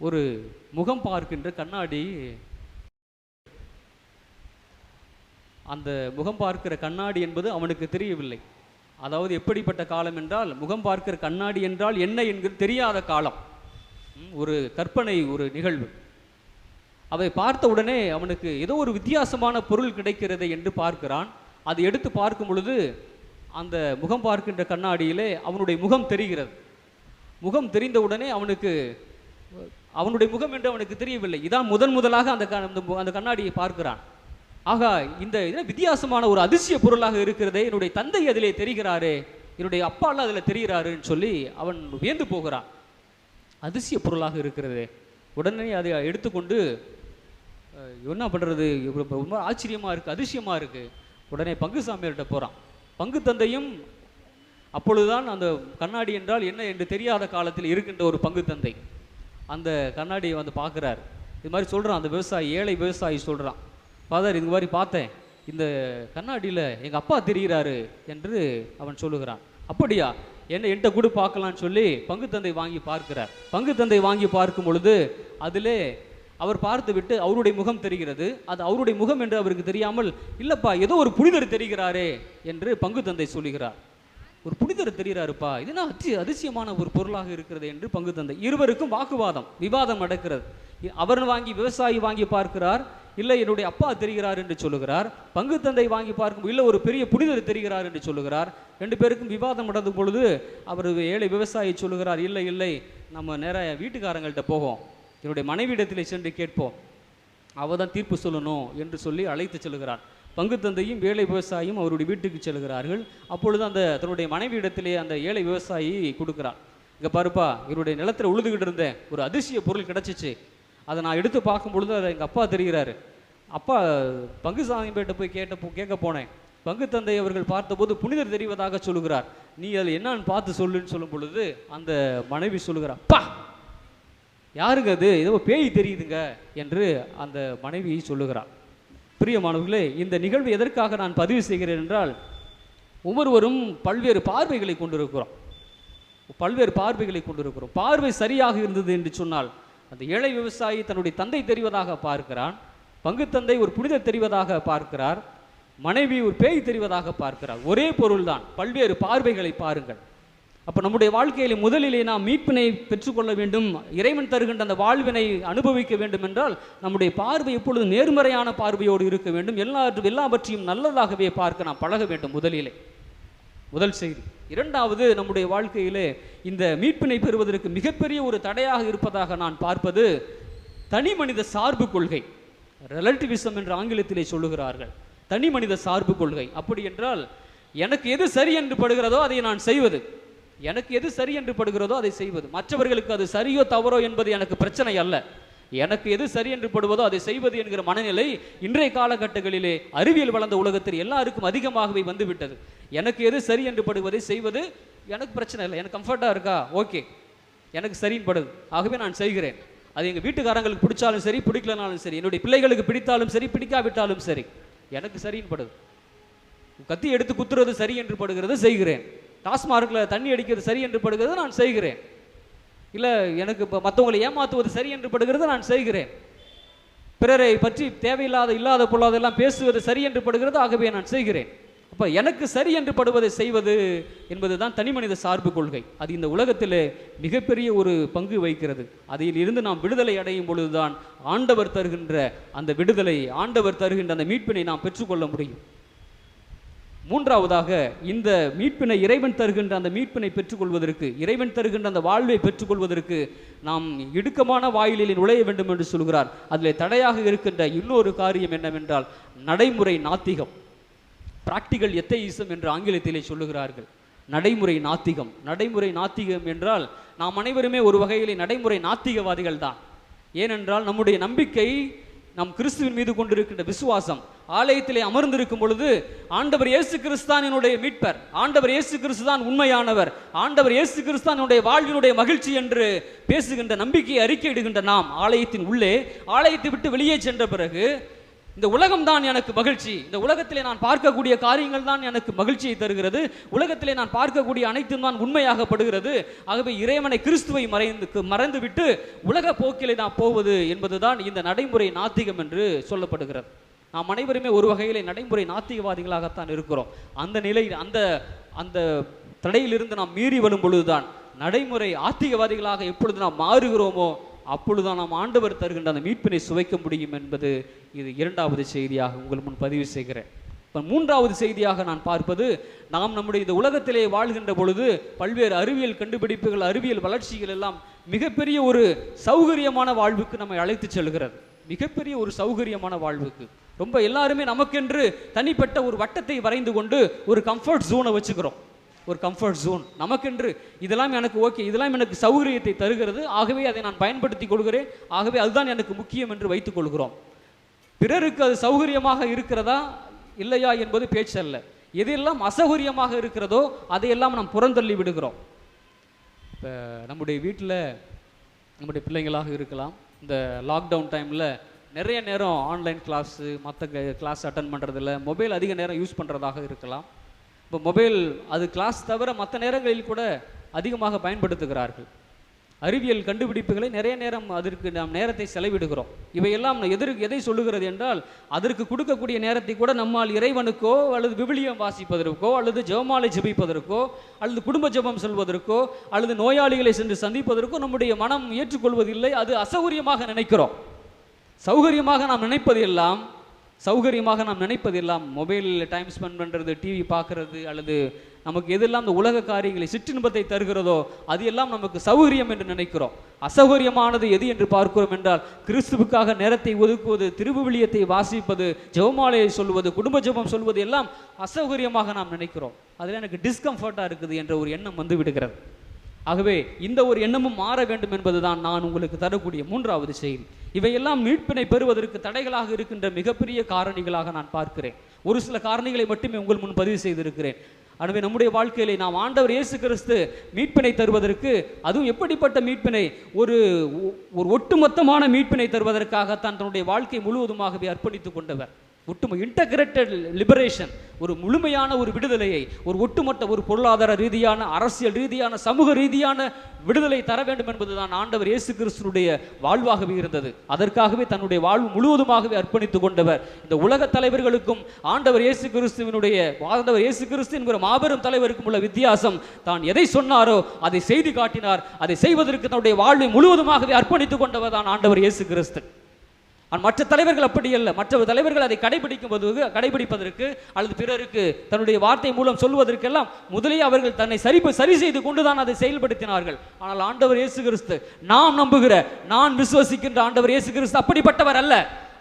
ஒரு முகம் பார்க்கின்ற கண்ணாடி, அந்த முகம் பார்க்கிற கண்ணாடி என்பது அவனுக்கு தெரியவில்லை. அதாவது எப்படிப்பட்ட காலம் என்றால், முகம் பார்க்கிற கண்ணாடி என்றால் என்ன என்கிறது தெரியாத காலம், ஒரு கற்பனை, ஒரு நிகழ்வு. அதை பார்த்த உடனே அவனுக்கு ஏதோ ஒரு வித்தியாசமான பொருள் கிடைக்கிறது என்று பார்க்கிறான். அதை எடுத்து பார்க்கும் பொழுது அந்த முகம் பார்க்கின்ற கண்ணாடியிலே அவனுடைய முகம் தெரிகிறது. முகம் தெரிந்த உடனே அவனுடைய முகம் என்று அவனுக்கு தெரியவில்லை. இதான் முதலாக அந்த கண்ணாடியை பார்க்கிறான். ஆகா, இந்த வித்தியாசமான ஒரு அதிசய பொருளாக இருக்கிறதே, என்னுடைய தந்தை அதிலே தெரிகிறாரே, என்னுடைய அப்பாலாம் அதில் தெரிகிறாருன்னு சொல்லி அவன் வியந்து போகிறான். அதிசய பொருளாக இருக்கிறது. உடனே அதை எடுத்துக்கொண்டு என்ன பண்ணுறது, ரொம்ப ஆச்சரியமாக இருக்குது, அதிசயமாக இருக்குது. உடனே பங்கு சாமியார்கிட்ட போகிறான். பங்கு தந்தையும் அப்பொழுதுதான் அந்த கண்ணாடி என்றால் என்ன என்று தெரியாத காலத்தில் இருக்கின்ற ஒரு பங்கு தந்தை அந்த கண்ணாடியை பார்க்குறார். இது மாதிரி சொல்கிறான் அந்த விவசாயி, ஏழை விவசாயி சொல்கிறான், ஃபாதர் இது மாதிரி பார்த்தேன், இந்த கண்ணாடியில் எங்கள் அப்பா தெரிகிறாரு என்று அவன் சொல்லுகிறான். அப்படியா, என்கிட்ட கூட பார்க்கலான்னு சொல்லி பங்கு தந்தை வாங்கி பார்க்கிறார். பங்கு தந்தை வாங்கி பார்க்கும் பொழுது அதிலே அவர் பார்த்து விட்டு அவருடைய முகம் தெரிகிறது. அது அவருடைய முகம் என்று அவருக்கு தெரியாமல், இல்லைப்பா ஏதோ ஒரு புனிதர் தெரிகிறாரே என்று பங்கு தந்தை சொல்லுகிறார். ஒரு புனிதர் தெரிகிறாருப்பா, இதுனா அதிசயமான ஒரு பொருளாக இருக்கிறது என்று பங்கு தந்தை. இருவருக்கும் விவாதம் நடக்கிறது. அவர் விவசாயி வாங்கி பார்க்கிறார், இல்லை என்னுடைய அப்பா தெரிகிறார் என்று சொல்லுகிறார். பங்கு தந்தை வாங்கி பார்க்கும், இல்லை ஒரு பெரிய புனிதர் தெரிகிறார் என்று சொல்லுகிறார். ரெண்டு பேருக்கும் விவாதம் நடந்த பொழுது அவர் ஏழை விவசாயி சொல்லுகிறார், இல்லை நம்ம நேராக வீட்டுக்காரங்கள்ட்ட போவோம், என்னுடைய மனைவியிடத்தில் சென்று கேட்போம், அவள் தான் தீர்ப்பு சொல்லணும் என்று சொல்லி அழைத்து செல்கிறார். பங்கு தந்தையும் ஏழை விவசாயியும் அவருடைய வீட்டுக்கு செல்கிறார்கள். அப்பொழுது தன்னுடைய மனைவியிடத்திலே அந்த ஏழை விவசாயி கொடுக்கிறார். இங்கே பாருப்பா, என்னுடைய நிலத்தில் உழுதுகிட்டு இருந்தேன், ஒரு அதிசய பொருள் கிடச்சிச்சு, அதை நான் எடுத்து பார்க்கும் பொழுது அதை எங்கள் அப்பா தெரிகிறாரு. அப்பா பங்கு சாமியிட்ட போய் கேட்க போனேன். பங்கு தந்தை அவர்கள் பார்த்தபோது புனிதர் தெரிவதாக சொல்லுகிறார். நீ அதில் என்னன்னு பார்த்து சொல்லுன்னு சொல்லும் பொழுது அந்த மனைவி சொல்லுகிறார், பா யாருங்க அது, ஏதோ பேய் தெரியுதுங்க என்று அந்த மனைவியை சொல்லுகிறார். பிரியமானவர்களே, இந்த நிகழ்வு எதற்காக நான் பதிவு செய்கிறேன் என்றால், ஒவ்வொருவரும் பல்வேறு பார்வைகளை கொண்டிருக்கிறோம். பார்வை சரியாக இருந்தது என்று சொன்னால், அந்த ஏழை விவசாயி தன்னுடைய தந்தை தெரிவதாக பார்க்கிறான், பங்கு தந்தை ஒரு புனிதர் தெரிவதாக பார்க்கிறார், மனைவி ஒரு பேய் தெரிவதாக பார்க்கிறார். ஒரே பொருள்தான், பல்வேறு பார்வைகளை பாருங்கள். அப்போ நம்முடைய வாழ்க்கையில் முதலிலே நாம் மீட்பினை பெற்றுக்கொள்ள வேண்டும், இறைவன் தருகின்ற அந்த வாழ்வினை அனுபவிக்க வேண்டும் என்றால் நம்முடைய பார்வை எப்பொழுது நேர்மறையான பார்வையோடு இருக்க வேண்டும். எல்லாவற்றையும் நல்லதாகவே பார்க்க நாம் பழக வேண்டும். முதல் செய்தி. இரண்டாவது, நம்முடைய வாழ்க்கையிலே இந்த மீட்பினை பெறுவதற்கு மிகப்பெரிய ஒரு தடையாக இருப்பதாக நான் பார்ப்பது தனி மனித சார்பு கொள்கை. ரிலேட்டிவிசம் என்று ஆங்கிலத்திலே சொல்லுகிறார்கள். தனி மனித சார்பு கொள்கை. அப்படி என்றால், எனக்கு எது சரி என்று படுகிறதோ அதை நான் செய்வது, மற்றவர்களுக்கு அது சரியோ தவறோ என்பது எனக்கு பிரச்சனை அல்ல. எனக்கு எது சரி என்று படுவதோ அதை செய்வது என்கிற மனநிலை இன்றைய காலகட்டங்களிலே அறிவியல் வளர்ந்த உலகத்தில் எல்லாருக்கும் அதிகமாகவே வந்துவிட்டது. எனக்கு எது சரி என்று படுவதை செய்வது எனக்கு பிரச்சனை இல்லை, எனக்கு கம்ஃபர்ட்டாக இருக்கா, ஓகே, எனக்கு சரின்னு படுது, ஆகவே நான் செய்கிறேன். அது எங்கள் வீட்டுக்காரங்களுக்கு பிடிச்சாலும் சரி, பிடிக்கலனாலும் சரி, என்னுடைய பிள்ளைகளுக்கு பிடித்தாலும் சரி, பிடிக்காவிட்டாலும் சரி, எனக்கு சரின்னு படுது. கத்தி எடுத்து குத்துறது சரி என்று படுகிறது, செய்கிறேன். டாஸ்மார்க்கில் தண்ணி அடிக்கிறது சரி என்று படுகிறது, நான் செய்கிறேன். இல்லை, எனக்கு இப்போ மற்றவங்களை ஏமாற்றுவது சரி என்று படுகிறது, நான் செய்கிறேன். பிறரை பற்றி இல்லாத பொல்லாதெல்லாம் பேசுவது சரி என்று படுகிறது, ஆகவே நான் செய்கிறேன். அப்போ எனக்கு சரி என்று படுவதை செய்வது என்பதுதான் தனி மனித சார்பு கொள்கை. அது இந்த உலகத்தில் மிகப்பெரிய ஒரு பங்கு வகிக்கிறது. அதில் இருந்து நாம் விடுதலை அடையும் பொழுதுதான் ஆண்டவர் தருகின்ற அந்த விடுதலை, ஆண்டவர் தருகின்ற அந்த மீட்பினை நாம் பெற்றுக்கொள்ள முடியும். மூன்றாவதாக, இந்த மீட்பினை இறைவன் தருகின்ற அந்த மீட்பினை பெற்றுக்கொள்வதற்கு, இறைவன் தருகின்ற அந்த வாழ்வை பெற்றுக்கொள்வதற்கு நாம் இடுக்கமான வாயிலில் நுழைய வேண்டும் என்று சொல்கிறார். அதில் தடையாக இருக்கின்ற இன்னொரு காரியம் என்னவென்றால் நடைமுறை நாத்திகம், பிராக்டிகல் எத்தீசம் என்று ஆங்கிலத்திலே சொல்லுகிறார்கள். நடைமுறை நாத்திகம் என்றால் நாம் அனைவருமே ஒரு வகையிலே நடைமுறை நாத்திகவாதிகள் தான். ஏனென்றால் நம்முடைய நம்பிக்கை, நம் கிறிஸ்துவின் மீது கொண்டிருக்கின்ற விசுவாசம், ஆலயத்திலே அமர்ந்திருக்கும் பொழுது ஆண்டவர் இயேசு கிறிஸ்தான் என்னுடைய மீட்பர், ஆண்டவர் இயேசு கிறிஸ்து தான் உண்மையானவர், ஆண்டவர் இயேசு கிறிஸ்தான் என்னுடைய வாழ்வினுடைய மகிழ்ச்சி என்று பேசுகின்ற நம்பிக்கையை அறிக்கையிடுகின்ற நாம் ஆலயத்தின் உள்ளே, ஆலயத்தை விட்டு வெளியே சென்ற பிறகு இந்த உலகம் தான் எனக்கு மகிழ்ச்சி, இந்த உலகத்திலே நான் பார்க்கக்கூடிய காரியங்கள் தான் எனக்கு மகிழ்ச்சியை தருகிறது, உலகத்திலே நான் பார்க்கக்கூடிய அனைத்தும் தான் உண்மையாகப்படுகிறது, ஆகவே இறைவனை கிறிஸ்துவை மறந்துவிட்டு உலக போக்கிலே நான் போவது என்பதுதான் இந்த நடைமுறை நாத்திகம் என்று சொல்லப்படுகிறது. நாம் அனைவருமே ஒரு வகையிலே நடைமுறை நாத்திகவாதிகளாகத்தான் இருக்கிறோம். அந்த நிலை, அந்த தடையிலிருந்து நாம் மீறி வரும் பொழுதுதான் நடைமுறை ஆத்திகவாதிகளாக எப்பொழுது நாம் மாறுகிறோமோ அப்பொழுதுதான் நாம் ஆண்டவர் தருகின்ற அந்த மீட்பினை சுவைக்க முடியும் என்பது இது இரண்டாவது செய்தியாக உங்கள் முன் பதிவு செய்கிறேன். இப்போ மூன்றாவது செய்தியாக நான் பார்ப்பது, நாம் நம்முடைய இந்த உலகத்திலே வாழ்கின்ற பொழுது பல்வேறு அறிவியல் கண்டுபிடிப்புகள், அறிவியல் வளர்ச்சிகள் எல்லாம் மிகப்பெரிய ஒரு சௌகரியமான வாழ்வுக்கு நம்மை அழைத்து செல்கிறது. மிகப்பெரிய ஒரு சௌகரியமான வாழ்வுக்கு ரொம்ப எல்லாருமே நமக்கென்று தனிப்பட்ட ஒரு வட்டத்தை வரைந்து கொண்டு ஒரு கம்ஃபர்ட் ஜோனை வச்சுக்கிறோம். ஒரு கம்ஃபர்ட் ஜோன் நமக்கென்று, இதெல்லாம் எனக்கு ஓகே, இதெல்லாம் எனக்கு சௌகரியத்தை தருகிறது, ஆகவே அதை நான் பயன்படுத்தி கொள்கிறேன், ஆகவே அதுதான் எனக்கு முக்கியம் என்று வைத்துக் கொள்கிறோம். பிறருக்கு அது சௌகரியமாக இருக்கிறதா இல்லையா என்பது பேச்சு அல்ல. எதெல்லாம் அசௌகரியமாக இருக்கிறதோ அதையெல்லாம் நாம் புறந்தள்ளி விடுகிறோம். இப்போ நம்முடைய வீட்டில் நம்முடைய பிள்ளைங்களாக இருக்கலாம், இந்த லாக்டவுன் டைமில் நிறைய நேரம் ஆன்லைன் கிளாஸு, மற்ற கிளாஸ் அட்டன் பண்ணுறதில்ல, மொபைல் அதிக நேரம் யூஸ் பண்ணுறதாக இருக்கலாம். இப்போ மொபைல் அது கிளாஸ் தவிர மற்ற நேரங்களில் கூட அதிகமாக பயன்படுத்துகிறார்கள். அறிவியல் கண்டுபிடிப்புகளை நிறைய நேரம் அதற்கு நாம் நேரத்தை செலவிடுகிறோம். இவையெல்லாம் எதை சொல்லுகிறது என்றால், அதற்கு கொடுக்கக்கூடிய நேரத்தை கூட நம்மால் இறைவனுக்கோ அல்லது விவிலியம் வாசிப்பதற்கோ அல்லது ஜெபமாலை ஜெபிப்பதற்கோ அல்லது குடும்ப ஜெபம் சொல்வதற்கோ அல்லது நோயாளிகளை சென்று சந்திப்பதற்கோ நம்முடைய மனம் ஏற்றுக்கொள்வதில்லை. அது அசௌகரியமாக நினைக்கிறோம். சௌகரியமாக நாம் நினைப்பதெல்லாம் மொபைலில் டைம் ஸ்பெண்ட் பண்ணுறது, டிவி பார்க்குறது, அல்லது நமக்கு எதெல்லாம் இந்த உலக காரியங்களை சிற்றின்பத்தை தருகிறதோ அது எல்லாம் நமக்கு சௌகரியம் என்று நினைக்கிறோம். அசௌகரியமானது எது என்று பார்க்கிறோம் என்றால், கிறிஸ்துவுக்காக நேரத்தை ஒதுக்குவது, திருவிவிலியத்தை வாசிப்பது, ஜெபமாலையை சொல்வது, குடும்ப ஜெபம் சொல்வது எல்லாம் அசௌகரியமாக நாம் நினைக்கிறோம். அதில் எனக்கு டிஸ்கம்ஃபர்ட்டாக இருக்குது என்ற ஒரு எண்ணம் வந்து விடுகிறது. ஆகவே இந்த ஒரு எண்ணமும் மாற வேண்டும் என்பதுதான் நான் உங்களுக்கு தரக்கூடிய மூன்றாவது செய்தி. இவையெல்லாம் மீட்பினை பெறுவதற்கு தடைகளாக இருக்கின்ற மிகப்பெரிய காரணிகளாக நான் பார்க்கிறேன். ஒரு சில காரணிகளை மட்டுமே உங்கள் முன் பதிவு செய்திருக்கிறேன். எனவே நம்முடைய வாழ்க்கையிலே நாம் ஆண்டவர் இயேசு கிறிஸ்து மீட்பினை தருவதற்கு, அதுவும் எப்படிப்பட்ட மீட்பினை, ஒரு ஒட்டுமொத்தமான மீட்பினை தருவதற்காகத்தான் தன்னுடைய வாழ்க்கை முழுவதுமாகவே அர்ப்பணித்துக் கொண்டவர். இன்டகிரேட்டட் லிபரேஷன், ஒரு முழுமையான ஒரு விடுதலையை, ஒரு ஒட்டுமொத்த ஒரு பொருளாதார ரீதியான, அரசியல் ரீதியான, சமூக ரீதியான விடுதலை தர வேண்டும் என்பதுதான் ஆண்டவர் இயேசு கிறிஸ்துடைய வாழ்வாகவே இருந்தது. அதற்காகவே தன்னுடைய வாழ்வு முழுவதுமாகவே அர்ப்பணித்துக் கொண்டவர். இந்த உலக தலைவர்களுக்கும் ஆண்டவர் இயேசு கிறிஸ்து என்கிற மாபெரும் தலைவருக்கும் உள்ள வித்தியாசம், தான் எதை சொன்னாரோ அதை செய்து காட்டினார். அதை செய்வதற்கு தன்னுடைய வாழ்வை முழுவதுமாகவே அர்ப்பணித்துக் கொண்டவர் தான் ஆண்டவர் இயேசு கிறிஸ்து. மற்ற தலைவர்கள் அப்படி அல்ல. மற்ற தலைவர்கள் அதை கடைபிடிப்பதற்கு அல்லது பிறருக்கு தன்னுடைய வார்த்தை மூலம் சொல்வதற்கெல்லாம் முதலே அவர்கள் தன்னை சரி செய்து கொண்டுதான் அதை செயல்படுத்தினார்கள். ஆனால் ஆண்டவர் இயேசு கிறிஸ்து, நாம் நம்புகிற, நான் விசுவசிக்கின்ற ஆண்டவர் இயேசு கிறிஸ்து அப்படிப்பட்டவர் அல்ல.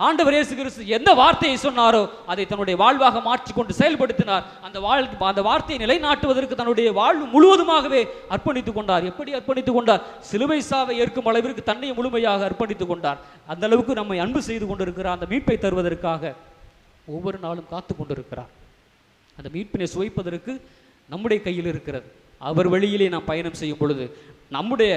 ஆண்டவர் இயேசு கிறிஸ்து எந்த வார்த்தையை சொன்னாரோ அதை தன்னுடைய வாழ்வாக மாற்றிக்கொண்டு செயல்படுத்தினார். அந்த வார்த்தையை நிலைநாட்டுவதற்கு தன்னுடைய வாழ்வு முழுவதுமாகவே அர்ப்பணித்துக் கொண்டார். எப்படி அர்ப்பணித்துக் கொண்டார்? சிலுவை சாவை ஏற்கும் அளவிற்கு தன்னை முழுமையாக அர்ப்பணித்துக் கொண்டார். அந்த அளவுக்கு நம்மை அன்பு செய்து கொண்டிருக்கிறார். அந்த மீட்பை தருவதற்காக ஒவ்வொரு நாளும் காத்து கொண்டிருக்கிறார். அந்த மீட்பினை சுவைப்பதற்கு நம்முடைய கையில் இருக்கிறது. அவர் வழியிலே நாம் பயணம் செய்யும் பொழுது நம்முடைய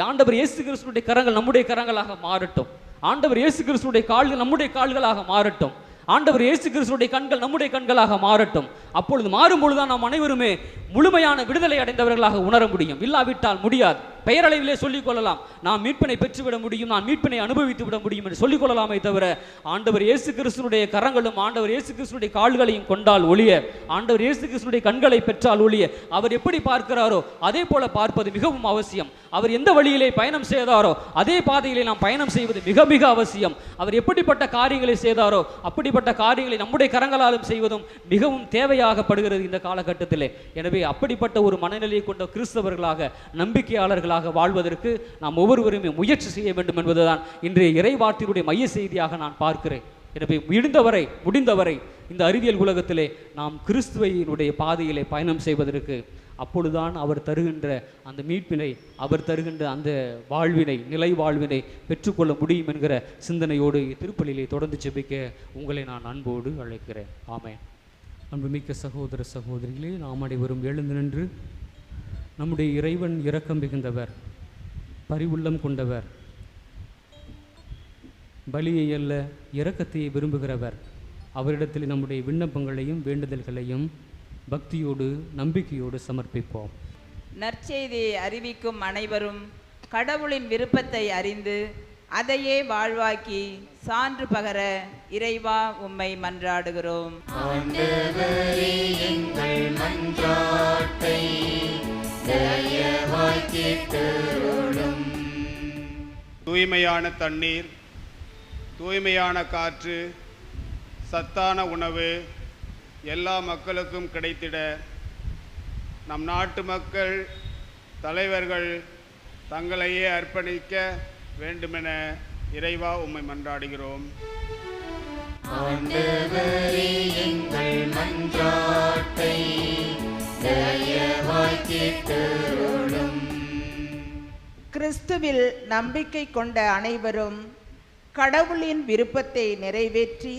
ஆண்டவர் இயேசு கிறிஸ்துடைய கரங்கள் நம்முடைய கரங்களாக மாறட்டும். ஆண்டவர் இயேசு கிறிஸ்துடைய கால்கள் நம்முடைய கால்களாக மாறட்டும். ஆண்டவர் இயேசு கிறிஸ்துடைய கண்கள் நம்முடைய கண்களாக மாறட்டும். அப்பொழுது மாறும்பொழுதுதான் நாம் அனைவருமே முழுமையான விடுதலை அடைந்தவர்களாக உணர முடியும். இல்லாவிட்டால் முடியாது. பெயரளவிலே சொல்லிக் கொள்ளலாம், நான் மீட்பினை பெற்றுவிட முடியும், நான் மீட்பினை அனுபவித்து விட முடியும் என்று சொல்லிக் கொள்ளலாமே தவிர, ஆண்டவர் இயேசு கிறிஸ்துடைய கரங்களும் ஆண்டவர் இயேசு கிறிஸ்துடைய கால்களையும் கொண்டால் ஒழிய, ஆண்டவர் இயேசு கிறிஸ்துடைய கண்களை பெற்றால் ஒழிய, அவர் எப்படி பார்க்கிறாரோ அதே போல பார்ப்பது மிகவும் அவசியம். அவர் எந்த வழியிலே பயணம் செய்தாரோ அதே பாதையிலே நாம் பயணம் செய்வது மிக மிக அவசியம். அவர் எப்படிப்பட்ட காரியங்களை செய்தாரோ அப்படிப்பட்ட காரியங்களை நம்முடைய கரங்களாலும் செய்வதும் மிகவும் தேவையாகப்படுகிறது இந்த காலகட்டத்திலே. எனவே அப்படிப்பட்ட ஒரு மனநிலையை கொண்ட கிறிஸ்தவர்களாக, நம்பிக்கையாளர்களாக வாழ்வதற்கு நாம் ஒவ்வொருவருமே முயற்சி செய்ய வேண்டும் என்பதுதான் இன்றைய இறைவார்த்தையுடைய மைய செய்தியாக நான் பார்க்கிறேன். எனவே முடிந்தவரை இந்த அறிவியல் உலகத்திலே நாம் கிறிஸ்துவையினுடைய பாதையிலே பயணம் செய்வதற்கு, அப்பொழுதுதான் அவர் தருகின்ற அந்த மீட்பினை, அவர் தருகின்ற அந்த வாழ்வினை, நிலை வாழ்வினை பெற்றுக்கொள்ள முடியும் என்கிற சிந்தனையோடு திருப்பலியிலே தொடர்ந்து ஜெபிக்க உங்களை நான் அன்போடு அழைக்கிறேன். ஆமென். அன்புமிக்க சகோதர சகோதரிகளே, நாம் அனைவரும் எழுந்து நின்று நம்முடைய இறைவன் இரக்கம் மிகுந்தவர், பரிவுள்ளம் கொண்டவர், பலியை அல்ல இரக்கத்தையே விரும்புகிறவர். அவரிடத்தில் நம்முடைய விண்ணப்பங்களையும் வேண்டுதல்களையும் பக்தியோடு நம்பிக்கையோடு சமர்ப்பிப்போம். நற்செய்தியை அறிவிக்கும் அனைவரும் கடவுளின் விருப்பத்தை அறிந்து அதையே வாழ்வாக்கி சான்று பகர இறைவா உம்மை மன்றாடுகிறோம். தூய்மையான தண்ணீர், தூய்மையான காற்று, சத்தான உணவு எல்லா மக்களுக்கும் கிடைத்திட நம் நாட்டு மக்கள், தலைவர்கள் தங்களையே அர்ப்பணிக்க வேண்டுமென இறைவா உம்மை மன்றாடுகிறோம். கிறிஸ்துவில் நம்பிக்கை கொண்ட அனைவரும் கடவுளின் விருப்பத்தை நிறைவேற்றி,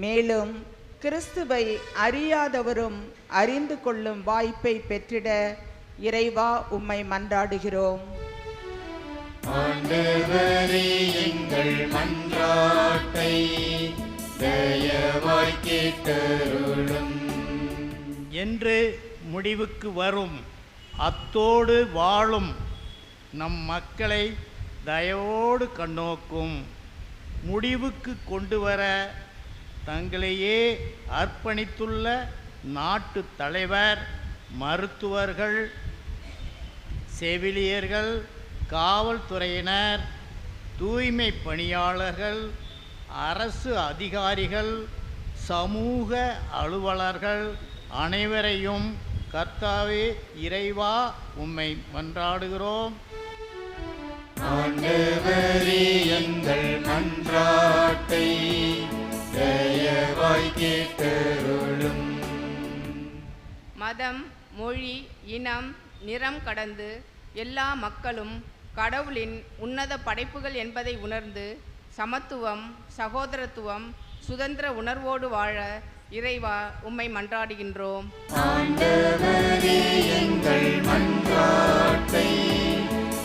மேலும் கிறிஸ்துவை அறியாதவரும் அறிந்து கொள்ளும் வாய்ப்பை பெற்றிட இறைவா உம்மை மன்றாடுகிறோம். என்று முடிவுக்கு வரும் அத்தோடு வாழும் நம் மக்களை தயவோடு கண்ணோக்கும், முடிவுக்கு கொண்டு வர தங்களையே அர்ப்பணித்துள்ள நாட்டு தலைவர், மருத்துவர்கள், செவிலியர்கள், காவல்துறையினர், தூய்மை பணியாளர்கள், அரசு அதிகாரிகள், சமூக அலுவலர்கள் அனைவரையும் கர்த்தாவே இறைவா உம்மை மன்றாடுகிறோம். ஆண்டவரே எங்கள் மன்றாட்டை தயவாய் கேட்டருளும். மதம், மொழி, இனம், நிறம் கடந்து எல்லா மக்களும் கடவுளின் உன்னத படைப்புகள் என்பதை உணர்ந்து சமத்துவம், சகோதரத்துவம், சுதந்திர உணர்வோடு வாழ இறைவா உம்மை மன்றாடுகின்றோம். ஆண்டவரே எங்கள் மன்றாட்டை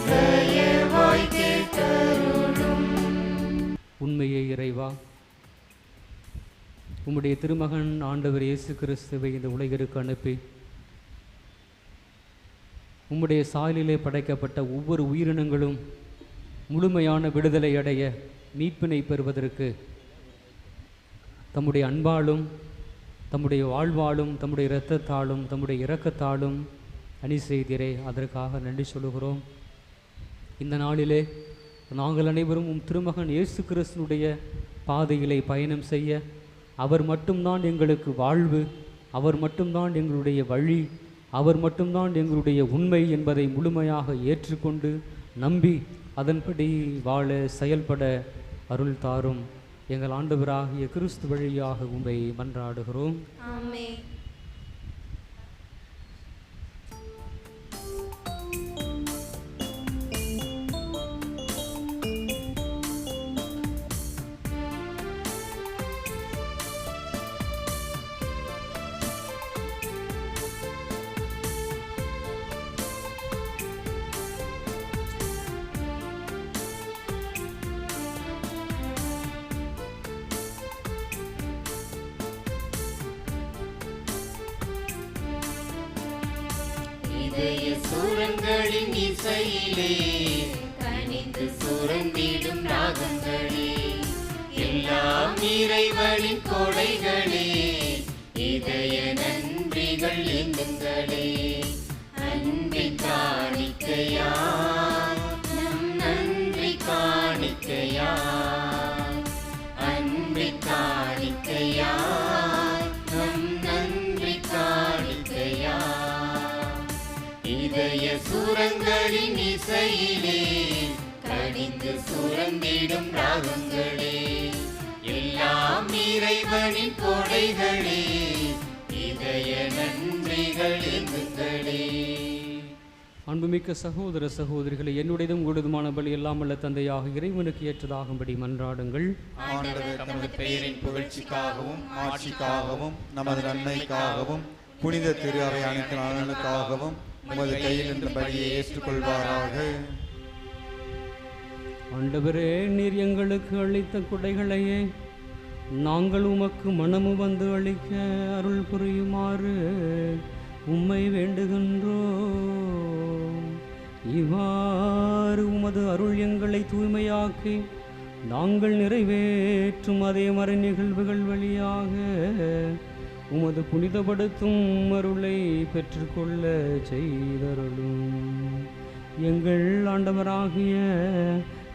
தயவாய் கேட்டருளும். உண்மையே இறைவா, உம்முடைய திருமகன் ஆண்டவர் இயேசு கிறிஸ்துவை இந்த உலகிற்கு அனுப்பி உம்முடைய சாயலிலே படைக்கப்பட்ட ஒவ்வொரு உயிரினங்களும் முழுமையான விடுதலை அடைய மீட்பினை பெறுவதற்கு தம்முடைய அன்பாலும் தம்முடைய வாழ்வாலும் தம்முடைய இரத்தத்தாலும் தம்முடைய இரக்கத்தாலும் அணி செய்தீரே, அதற்காக நன்றி சொல்லுகிறோம். இந்த நாளிலே நாங்கள் அனைவரும் உம் திருமகன் இயேசு கிறிஸ்துனுடைய பாதையிலே பயணம் செய்ய அவர் மட்டும்தான் எங்களுக்கு வாழ்வு, அவர் மட்டும்தான் எங்களுடைய வழி, அவர் மட்டும்தான் எங்களுடைய உண்மை என்பதை முழுமையாக ஏற்றுக்கொண்டு நம்பி அதன்படி வாழ செயல்பட அருள் தாரும். எங்கள் ஆண்டவராகிய கிறிஸ்து வழியாக உம்மை மன்றாடுகிறோம். ஆமென். இதய சுரங்களின் இசையிலே கனிந்து சுரந்திடும் ராகங்களே, எல்லாம் இறைவனின் கொடைகளே, இதய நன்றிகள் எங்குங்களே. அன்பை காணிக்கையா நம் நன்றி காணிக்கையா, அன்பை காணிக்கையா நம் நன்றி காணிக்கையா. இதய சுரங்களின் இசையிலே கனிந்து சுரந்திடும் ராகங்களே, எல்லாம் இறைவனின் கொடைகளே, இதய நன்றிகள் எங்குங்களே. அன்புமிக்க சகோதர சகோதரிகளை, என்னுடையதும் உங்களுதுமான பலி எல்லாம் உள்ள தந்தையாக இறைவனுக்கு ஏற்றதாகும்படி மன்றாடுங்கள். ஆண்டவர் தமது பெயரின் புகழ்ச்சிக்காகவும் ஆட்சிக்காகவும் நமது நன்மைக்காகவும் புனித திரு அவை அனைத்து நலனுக்காகவும் உமது கையில் இருந்த பலியை ஏற்றுக்கொள்வாராக. ஆண்டவரே, நீர் எங்களுக்கு அளித்த கொடைகளையே நாங்கள் உமக்கு மனமு வந்து அளிக்க அருள் புரியுமாறு உம்மை வேண்டுகின்றோம். இவ்வாறு உமது அருள் எங்களை தூய்மையாக்கி நாங்கள் நிறைவேற்றும் அதே மறை நிகழ்வுகள் வழியாக உமது புனிதப்படுத்தும் அருளை பெற்றுக்கொள்ள செய்தருளும். எங்கள் ஆண்டவராகிய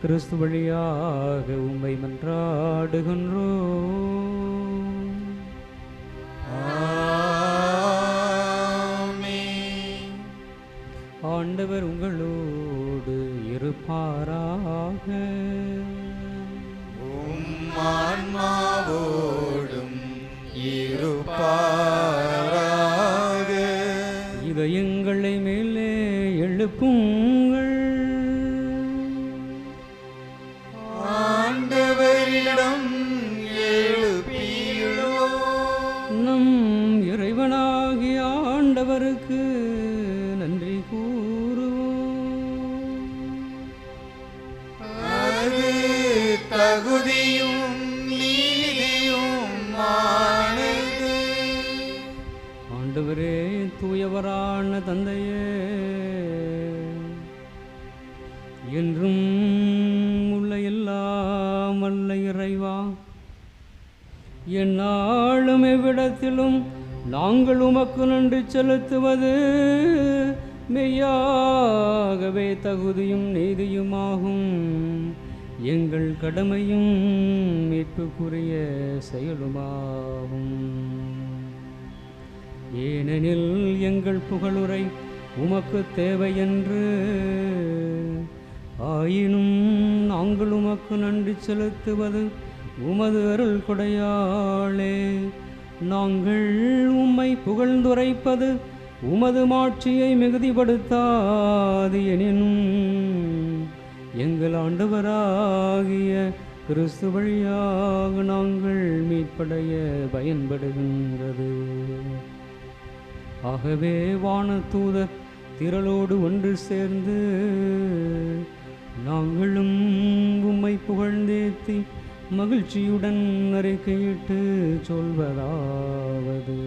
கிறிஸ்து வழியாக உம்மை மன்றாடுகின்றோம். ஆமென். ஆண்டவர் உங்களோடு இருப்பாராக. ஆன்மாவோடும் இருப்பாராக. இதயங்களை மேலே எழுப்புங்கள். ஆண்டவரிடம் எழுப்பியுள்ளோம். நம் இறைவனாகிய ஆண்டவருக்கு நன்றி கூறுவோம். அது தகுதியும் நீதியுமானது. ஆண்டவரே, தூயவரான தந்தையே, என்றும் உள்ள எல்லாம் வல்ல இறைவா, எந்நாளும் எவ்விடத்திலும் நாங்கள் உமக்கு நன்றி செலுத்துவது மெய்யாகவே தகுதியும் நீதியுமாகும். எங்கள் கடமையும் மீட்புக்குரிய செயலுமாகும். ஏனெனில் எங்கள் புகழுரை உமக்கு தேவையென்று, ஆயினும் நாங்கள் உமக்கு நன்றி செலுத்துவது உமது அருள் கொடையாளே. நாங்கள் உம்மை புகழ்ந்துரைப்பது உமது மாட்சியை மிகுதிப்படுத்தாது. எனினும் எங்கள் ஆண்டவராகிய கிறிஸ்து வழியாக நாங்கள் மீட்படைய பயன்படுகின்றது. ஆகவே வானதூதர் திரளோடு ஒன்று சேர்ந்து நாங்களும் உம்மை புகழ்ந்தேத்தி மகிழ்ச்சியுடன் அறிக்கையிட்டு சொல்வதாவது: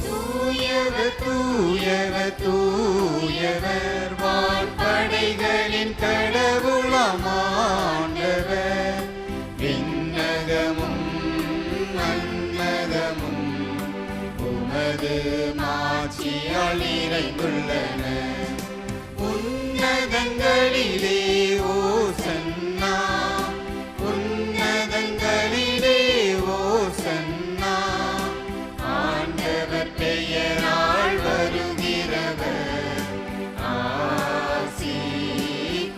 தூயவர் தூயவர் தூயவர் வான்படைகளின் கடவுளாம் ஆண்டவர். விண்ணகமும் மண்ணகமும் உமது மாட்சியால் நிறைந்துள்ளன. உன்னதங்களிலே ஓசன்னா, உன்னதங்களிலே ஓசன்னா. ஆண்டவர் பெயரால் வருகிறவர் ஆசி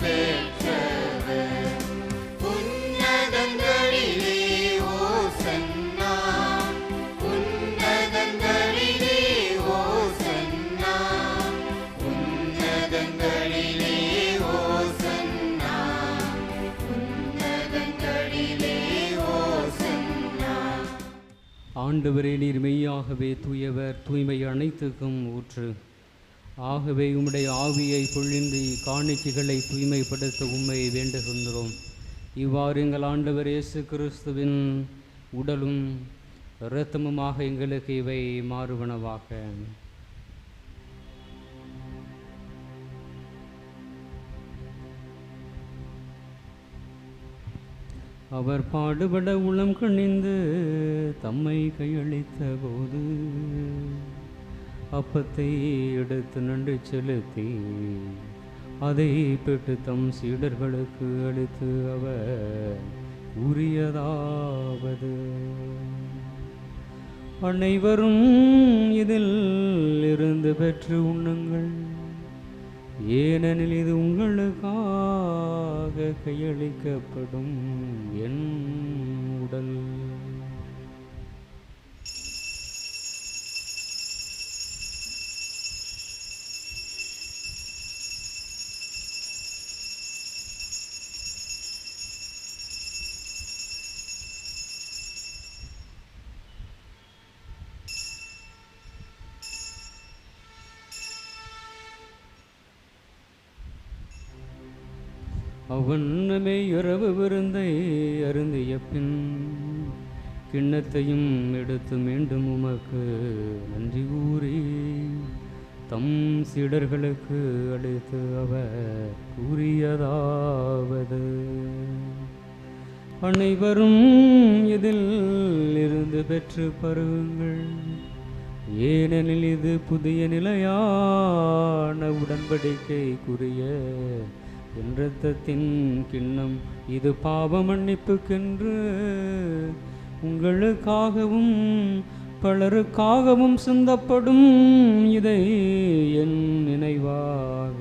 பெற்றவர். உன்னதங்களிலே ஓசன்னா, உன்னதங்களிலே ஓசன்னா, உன்னதங்களிலே ஓசன்னா, உன்னதங்களிலே ஓசன்னா. ஆண்டவரே, நீர் மெய்யாகவே தூயவர், தூய்மை அனைத்துக்கும் ஊற்று. ஆகவே உம்முடைய ஆவியை பொழிந்து காணிக்கைகளை தூய்மைப்படுத்த உம்மை வேண்டுகின்றோம். இவ்வாறு எங்கள் ஆண்டவர் இயேசு கிறிஸ்துவின் உடலும் இரத்தமுமாக எங்களுக்கு இவை மாறுவனவாக. அவர் பாடுபட உளம் கணிந்து தம்மை கையளித்த போது அப்பத்தை எடுத்து நன்றி செலுத்தி அதை பெற்று தம் சீடர்களுக்கு அளித்து அவர் கூறியதாவது: அனைவரும் இதில் இருந்து பெற்று உண்ணுங்கள், ஏனெனில் இது உங்களுக்காக கையளிக்கப்படும் என் உடல். அவ்வண்ணமே இரவு விருந்தை அருந்திய பின் கிண்ணத்தையும் எடுத்து மீண்டும் உமக்கு நன்றி கூறி தம் சீடர்களுக்கு அளித்து அவர் கூறியதாவது: அனைவரும் இதில் இருந்து பெற்று பருகுங்கள், ஏனெனில் இது புதிய நிலையான உடன்படிக்கைக்குரிய என் இரத்தத்தின் கிண்ணம். இது பாவ மன்னிப்புக்கென்று உங்களுக்காகவும் பலருக்காகவும் சிந்தப்படும். இதை என் நினைவாக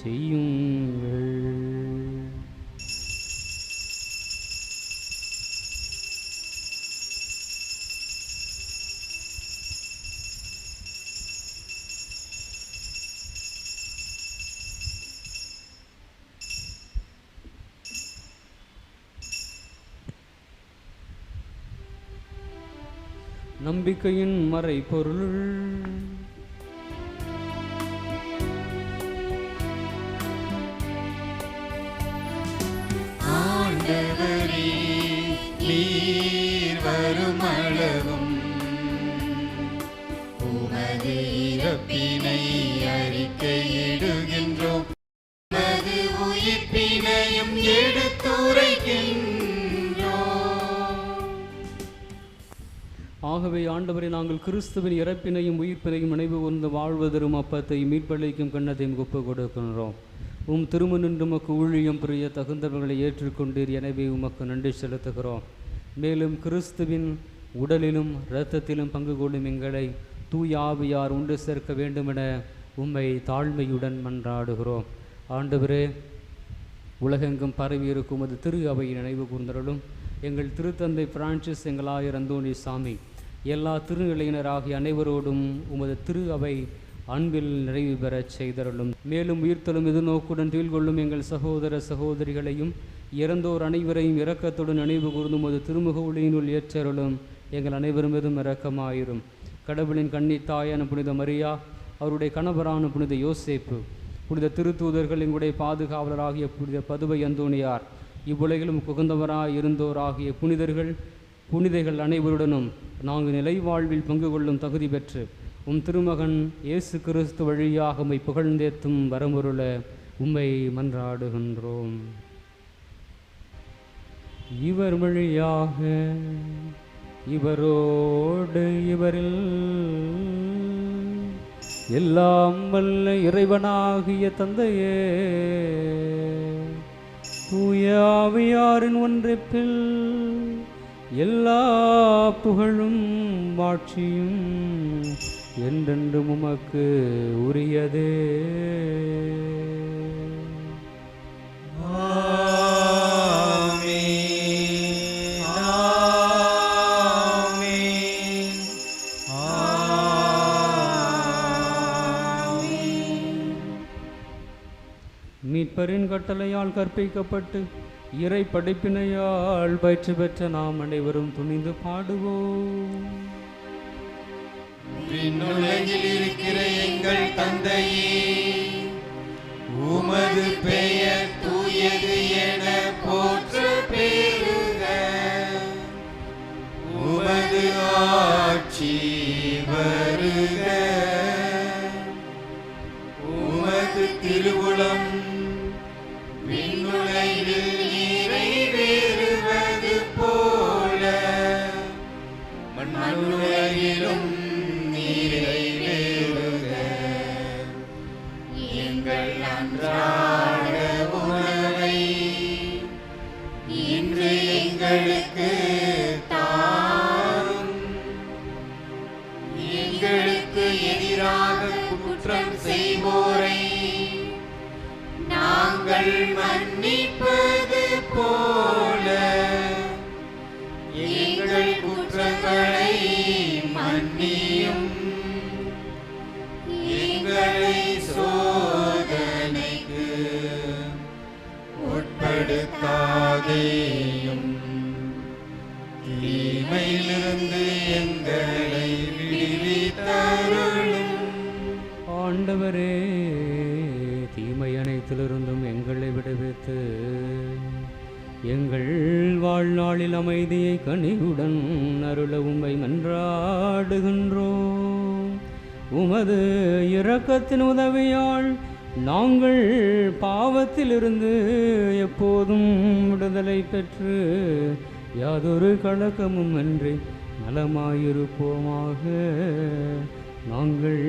செய்யுங்கள். நம்பிக்கையின் மறைபொருள். ஆண்டவரே, நீர் வருமளவும் உமது இறப்பினை அறிக்கையிடுகின்றோம், உமது உயிர்ப்பினையும் எடுத்துரைக்கின்றோம். ஆகவே ஆண்டவரை, நாங்கள் கிறிஸ்துவின் இறப்பினையும் உயிர்ப்பினையும் நினைவு கூர்ந்து வாழ்வதரும் அப்பத்தையும் மீட்பளிக்கும் கண்ணத்தையும் ஒப்புக் கொடுக்கின்றோம். உம் திருமணின்று உமக்கு ஊழியம் புரிய தகுந்தவர்களை ஏற்றுக்கொண்டீர், எனவே உமக்கு நன்றி செலுத்துகிறோம். மேலும் கிறிஸ்துவின் உடலிலும் இரத்தத்திலும் பங்கு கொள்ளும் எங்களை தூய ஆவியார் ஒன்று சேர்க்க வேண்டுமென உம்மை தாழ்மையுடன் மன்றாடுகிறோம். ஆண்டவரே, உலகெங்கும் பரவி இருக்கும் உமது திரு அவையை நினைவு கூர்ந்தருளும். எங்கள் திருத்தந்தை பிரான்சிஸ், எங்கள் ஆயர் அந்தோணி சாமி, எல்லா திருநிலையினராகிய அனைவரோடும் உமது திரு அவை அன்பில் நிறைவு பெறச் செய்தருளும். மேலும் உயிர்த்தலும் எதிர்நோக்குடன் துயில் எங்கள் சகோதர சகோதரிகளையும் இறந்தோர் அனைவரையும் இரக்கத்துடன் நினைவு கூர்ந்து உமது திருமுக ஒளியினுள் ஏற்றருளும். எங்கள் அனைவரும் மீதும் இரக்கமாயிரும். கடவுளின் கன்னித் தாயான புனித மரியா, அவருடைய கணவரான புனித யோசேப்பு, புனித திருத்தூதர்கள், எங்களுடைய பாதுகாவலராகிய புனித பதுவை அந்தோணியார், இவ்வுலகிலும் புகுந்தவராய் இருந்தோராகிய புனிதைகள் அனைவருடனும் நாங்கள் நிலை வாழ்வில் பங்கு கொள்ளும் தகுதி பெற்று திருமகன் இயேசு கிறிஸ்து வழியாக உம்மை புகழ்ந்தேத்தும் வரமுருள உம்மை மன்றாடுகின்றோம். இவர் வழியாக இவரோடு இவரில் எல்லாம் வல்ல இறைவனாகிய தந்தையே, தூய ஆவியாரின் ஒன்றிப்பில் எல்லா புகழும் மாட்சியும் என்றென்றும் உமக்கு உரியதே. மீட்பரின் கட்டளையால் கற்பிக்கப்பட்டு இறை படைப்பினையால் பயிற்சி பெற்ற நாம் அனைவரும் துணிந்து பாடுவோம். விண்ணுலகில் இருக்கிற எங்கள் தந்தையே, உமது பெயர் தூயது என போற்ற பெறுக. உமது ஆட்சி வருக. உமது திருவுளம் விண்ணுலகில் நிறைவேறுவது போல மண்ணுலகிலும் நிறைவேறுக. எங்கள் அன்றாட உணவை இன்று எங்களுக்கு தாரும். எங்களுக்கு எதிராக குற்றம் செய்வோரை நாங்கள் மன்னிப்பது போல எங்கள் குற்றங்களை மன்னியும். எங்களை சோதனைக்கு உட்படுத்தாதேயும், தீமையிலிருந்து எங்களை விடுவித்தருளும். ஆண்டவரே, தீமை அனைத்திலிருந்தும் எங்களை விடுவித்து எங்கள் வாழ்நாளில் அமைதியை கனிவுடன் அருள உம்மை மன்றாடுகின்றோம். உமது இரக்கத்தின் உதவியால் நாங்கள் பாவத்திலிருந்து எப்போதும் விடுதலை பெற்று யாதொரு கலக்கமும் அன்றி நலமாயிருப்போமாக. நாங்கள்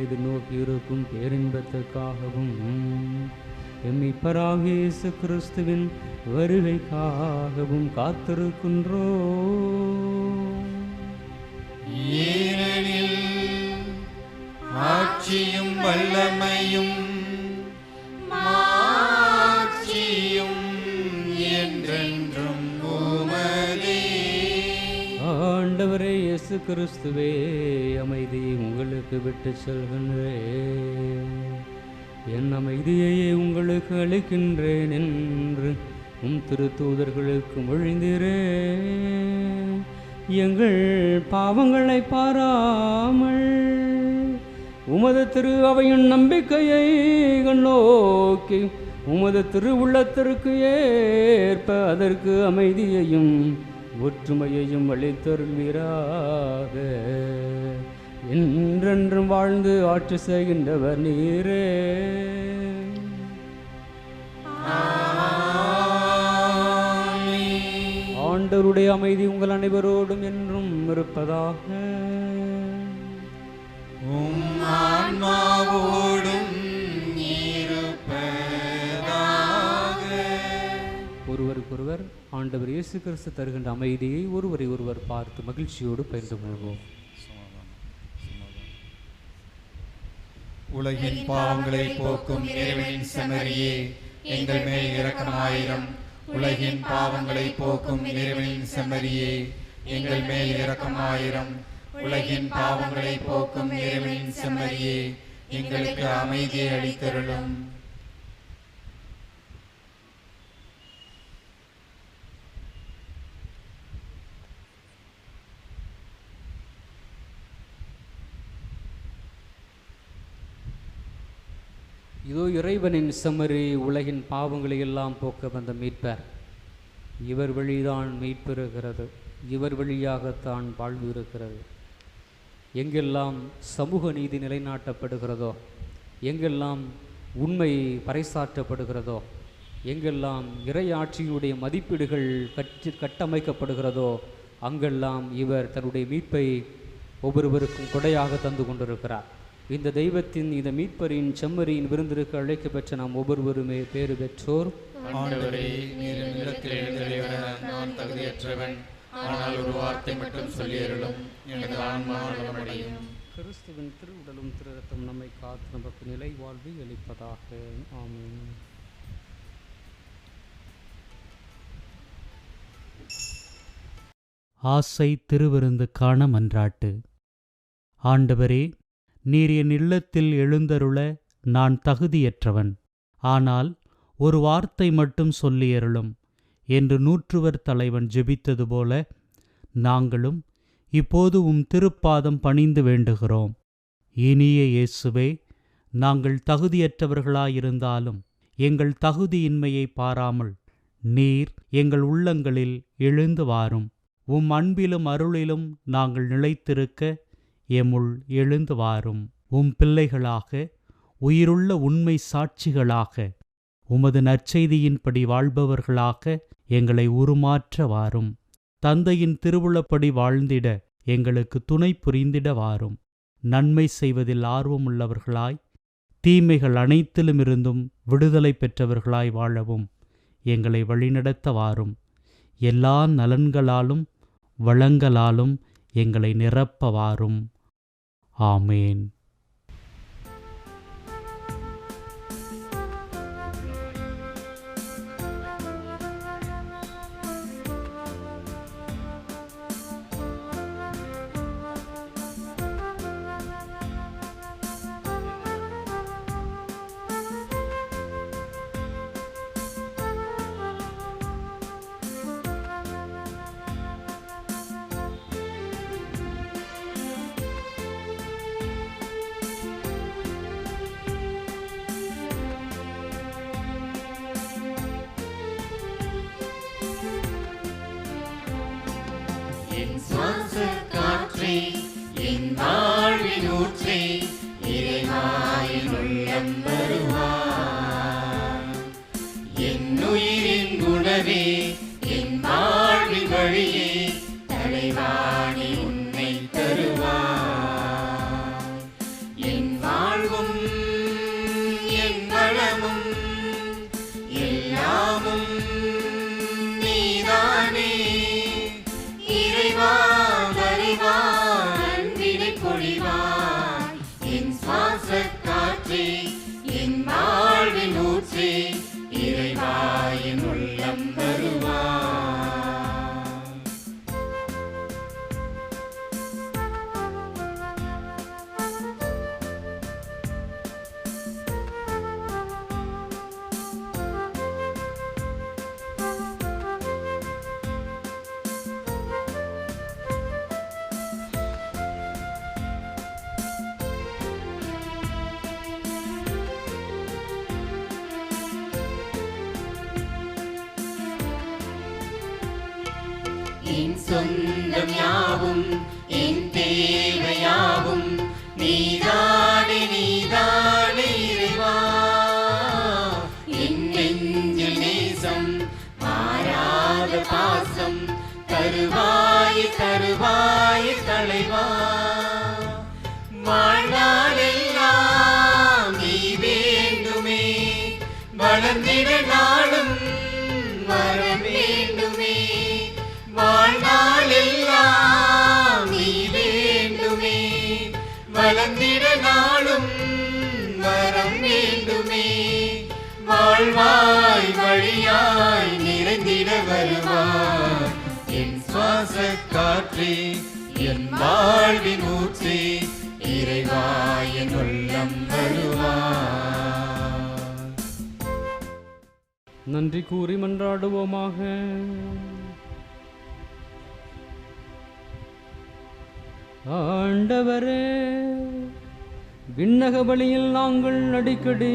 எதிர்நோக்கியிருக்கும் பேரின்பத்துக்காகவும் எம்மிப்பராகிய இயேசு கிறிஸ்துவின் வருகைக்காகவும் காத்திருக்கின்றோம். ஏனெனில் ஆட்சியும் வல்லமையும் மாட்சியும் என்றென்றும் உமதே. ஆண்டவரே இயேசு கிறிஸ்துவே, அமைதியை உங்களுக்கு விட்டு செல்கின்றேன், என் அமைதியையே உங்களுக்கு அளிக்கின்றேன் என்று திருத்தூதர்களுக்கு மொழிந்தீரே. எங்கள் பாவங்களை பாராமல் உமது திரு அவையின் நம்பிக்கையை கண்ணோக்கி உமது திருவுள்ளத்திற்கு ஏற்ப அதற்கு அமைதியையும் ஒற்றுமையையும் அளித்தருள்வீராக. என்றென்றும் வாழ்ந்து ஆட்சி செய்கின்றவர் நீரே. ஆண்டவருடைய அமைதி உங்கள் அனைவரோடும் என்றும் இருப்பதாக. ஆன்மாவோடும் ஒருவருக்கொருவர் ஆண்டவர் இயேசு கிறிஸ்து தருகின்ற அமைதியை ஒருவரை ஒருவர் பார்த்து மகிழ்ச்சியோடு பகிர்ந்து கொள்வோம். உலகின் பாவங்களை போக்கும் இறைவனின் செம்மறியே, எங்கள் மேல் இரக்கமாயிரம். உலகின் பாவங்களை போக்கும் இறைவனின் செம்மறியே, எங்கள் மேல் இரக்கமாயிரம். உலகின் பாவங்களை போக்கும் இறைவனின் செம்மறியே, எங்களுக்கு அமைதியை அளித்தருளும். இதோ இறைவனின் செம்மறி, உலகின் பாவங்களை எல்லாம் போக்க வந்த மீட்பர். இவர் வழிதான் மீட்பிருக்கிறது, இவர் வழியாகத்தான் வாழ்வு இருக்கிறது. எங்கெல்லாம் சமூக நீதி நிலைநாட்டப்படுகிறதோ, எங்கெல்லாம் உண்மை பறைசாற்றப்படுகிறதோ, எங்கெல்லாம் இறையாட்சியுடைய மதிப்பீடுகள் கட்டமைக்கப்படுகிறதோ, அங்கெல்லாம் இவர் தன்னுடைய மீட்பை ஒவ்வொருவருக்கும் கொடையாக தந்து கொண்டிருக்கிறார். இந்த தெய்வத்தின், இந்த மீட்பரின் செம்மறியின் விருந்திற்கு அழைக்க பெற்ற நாம் ஒவ்வொருவருமே பேறு பெற்றோர். ஆண்டவரே, நீர் நிலத்தில் எழுந்தருளிவர நான் தகுதியற்றவன். ஆனால் ஒரு வார்த்தை மட்டும் சொல்லியருளும், எனது ஆன்மா நலமடையும். கிறிஸ்துவின் திருவுடலும் திரு ரத்தம் நம்மை காத்து நமக்கு நிலை வாழ்வை அளிப்பதாக. ஆமென். ஆசை திருவிருந்துக்கான மன்றாட்டு. ஆண்டவரே, நீர் என் இல்லத்தில் எழுந்தருள நான் தகுதியற்றவன். ஆனால் ஒரு வார்த்தை மட்டும் சொல்லியருளும் என்று நூற்றுவர் தலைவன் ஜெபித்தது போல நாங்களும் இப்போது திருப்பாதம் பணிந்து வேண்டுகிறோம். இனிய இயேசுவே, நாங்கள் தகுதியற்றவர்களாயிருந்தாலும் எங்கள் தகுதியின்மையை பாராமல் நீர் எங்கள் உள்ளங்களில் எழுந்து வாரும். அன்பிலும் அருளிலும் நாங்கள் நிலைத்திருக்க எம்முள் எழுந்து வாரும். பிள்ளைகளாக, உயிருள்ள உண்மை சாட்சிகளாக, உமது நற்செய்தியின்படி வாழ்பவர்களாக எங்களை உருமாற்ற வாரும். தந்தையின் திருவுளப்படி வாழ்ந்திட எங்களுக்கு துணை புரிந்திட வாரும். நன்மை செய்வதில் ஆர்வமுள்ளவர்களாய், தீமைகள் அனைத்திலுமிருந்தும் விடுதலை பெற்றவர்களாய் வாழவும் எங்களை வழிநடத்த வாரும். எல்லா நலன்களாலும் வளங்களாலும் எங்களை நிரப்ப வாரும். ஆமேன். என் சொந்தம் யாவும் என் தேவையாவும் நீதானே நீதானே இறைவா. என் நெஞ்சில் நேசம் மாறாத பாசம் தருவாய் தருவாய் தலைவா. வாழ்நாளெல்லாம் நீ வேண்டுமே, வளர்ந்திட நாளும் வர வேண்டுமே. வாழ்நாளெல்லாம் நீ வேண்டுமே, வளர்ந்திட நாளும் வரம் வேண்டுமே. வாழ்வாய் வழியாய் நிறைந்திட வருவாய் என் சுவாச காற்றே என் வாழ்வின் ஊற்றே இறைவா என் உள்ளம் வருவார். நன்றி கூறி மன்றாடுவோமாக. ஆண்டவரே, விண்ணக பலியில் நாங்கள் அடிக்கடி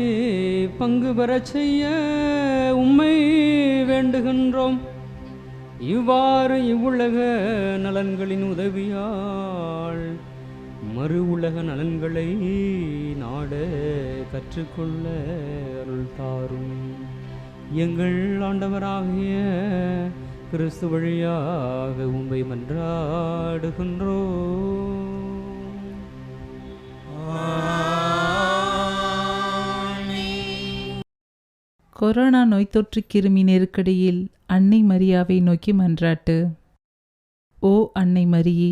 பங்கு பெறச் செய்ய உம்மை வேண்டுகின்றோம். இவ்வாறு இவ்வுலக நலன்களின் உதவியால் மறு உலக நலன்களை நாட கற்றுக்கொள்ள அருள் தாரும். எங்கள் ஆண்டவராகிய கிறிஸ்து வழியாக உம்மை மன்றாடுகின்றோம். கொரோனா நோய் தொற்று கிருமி நெருக்கடியில் அன்னை மரியாவை நோக்கி மன்றாட்டு. ஓ அன்னை மரியே,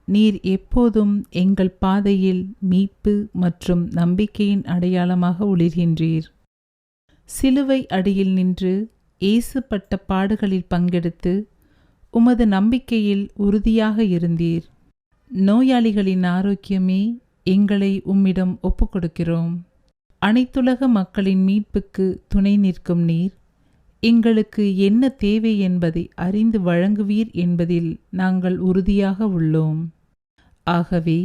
நீர் எப்போதும் எங்கள் பாதையில் மீட்பு மற்றும் நம்பிக்கையின் அடையாளமாக ஒளிர்கின்றீர். சிலுவை அடியில் நின்று இயேசுப்பட்ட பாடுகளில் பங்கெடுத்து உமது நம்பிக்கையில் உறுதியாக இருந்தீர். நோயாளிகளின் ஆரோக்கியமே எங்களை உம்மிடம் ஒப்புக்கொடுக்கிறோம். அனைத்துலக மக்களின் மீட்புக்கு துணை நிற்கும் நீர் எங்களுக்கு என்ன தேவை என்பதை அறிந்து வழங்குவீர் என்பதில் நாங்கள் உறுதியாக உள்ளோம். ஆகவே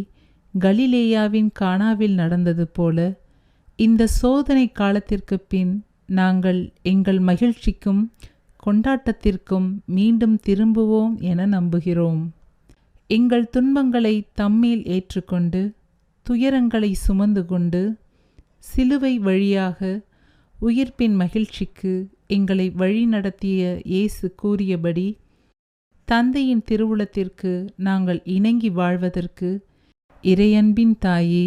கலிலேயாவின் கானாவில் நடந்தது போல இந்த சோதனை காலத்திற்கு பின் நாங்கள் எங்கள் மகிழ்ச்சிக்கும் கொண்டாட்டத்திற்கும் மீண்டும் திரும்புவோம் என நம்புகிறோம். எங்கள் துன்பங்களை தம்மேல் ஏற்றுக்கொண்டு துயரங்களை சுமந்து கொண்டு சிலுவை வழியாக உயிர்ப்பின் மகிழ்ச்சிக்கு எங்களை வழிநடத்திய இயேசு கூறியபடி தந்தையின் திருவுளத்திற்கு நாங்கள் இணங்கி வாழ்வதற்கு இறையன்பின் தாயே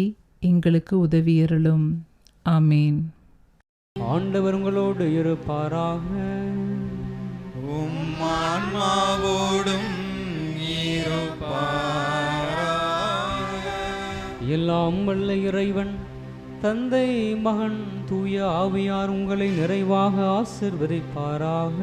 எங்களுக்கு உதவியருளும். ஆமேன். ஆண்டவர் உங்களோடு இருப்பாராக. உம் ஆன்மாவோடும் இருப்பாராக. எல்லாம் வல்ல இறைவன் தந்தை, மகன், தூய ஆவியார் உங்களை நிறைவாக ஆசீர்வதிப்பாராக.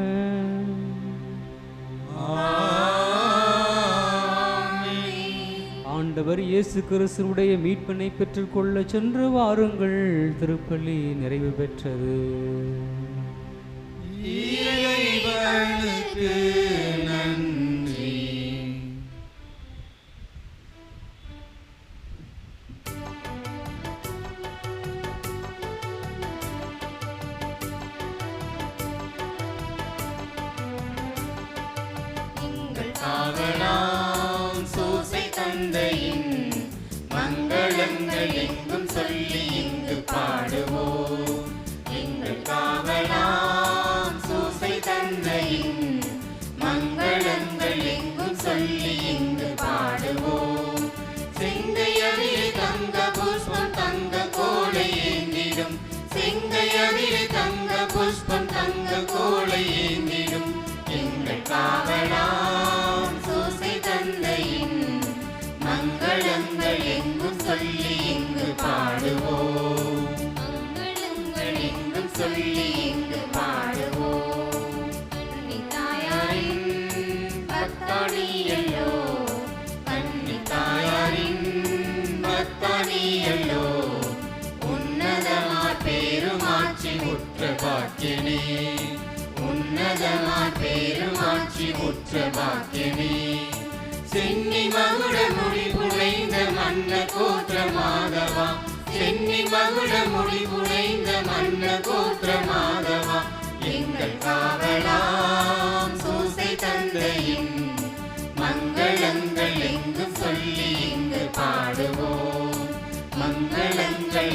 ஆண்டவர் இயேசு கிறிஸ்துவுடைய மீட்பினை பெற்றுக்கொள்ள சென்று வாருங்கள். திருப்பலி நிறைவு பெற்றது. இறைவனுக்கு நன்றி. காவலாம் சூசை தந்தையின் மங்களங்கள் எங்கும் சொல்லி இங்கு பாடுவோம். எங்கள் காவலாம் சூசை தந்தையின் மங்களங்கள் எங்கும் சொல்லி இங்கு பாடுவோம். செங்கையவிலே தங்க புஷ்பம் தங்க கோளை ஏந்திடும். செங்கையவிலே தங்க புஷ்பம் தங்க கோளை ஏந்திடும். எங்கள் காவலாம் சூசை தந்தையின் மங்களங்கள் எங்கும் சொல்லி இங்கு பாடுவோம். மங்களங்கள் எங்கும் சொல்லி இங்கு பாடுவோம். கன்னி தாயாரின் பத்தானியல்லோ, கன்னி தாயாரின் பத்தானியல்லோ, உன்னதமார் பேருமாட்சி உற்ற பாக்கியனே, உன்னதமார் பேருமாட்சி உற்ற பாக்கியனே. சென்னி மகுட முடி புனைந்த மன்ன கோத்திர மாதவா, சென்னி மகுட முடி புனைந்த மன்ன கோத்திர மாதவா, எங்கள் காவலாம் சூசை தந்தையின் மங்களங்கள் எங்கும் சொல்லி இங்கு பாடுவோம். மங்களங்கள்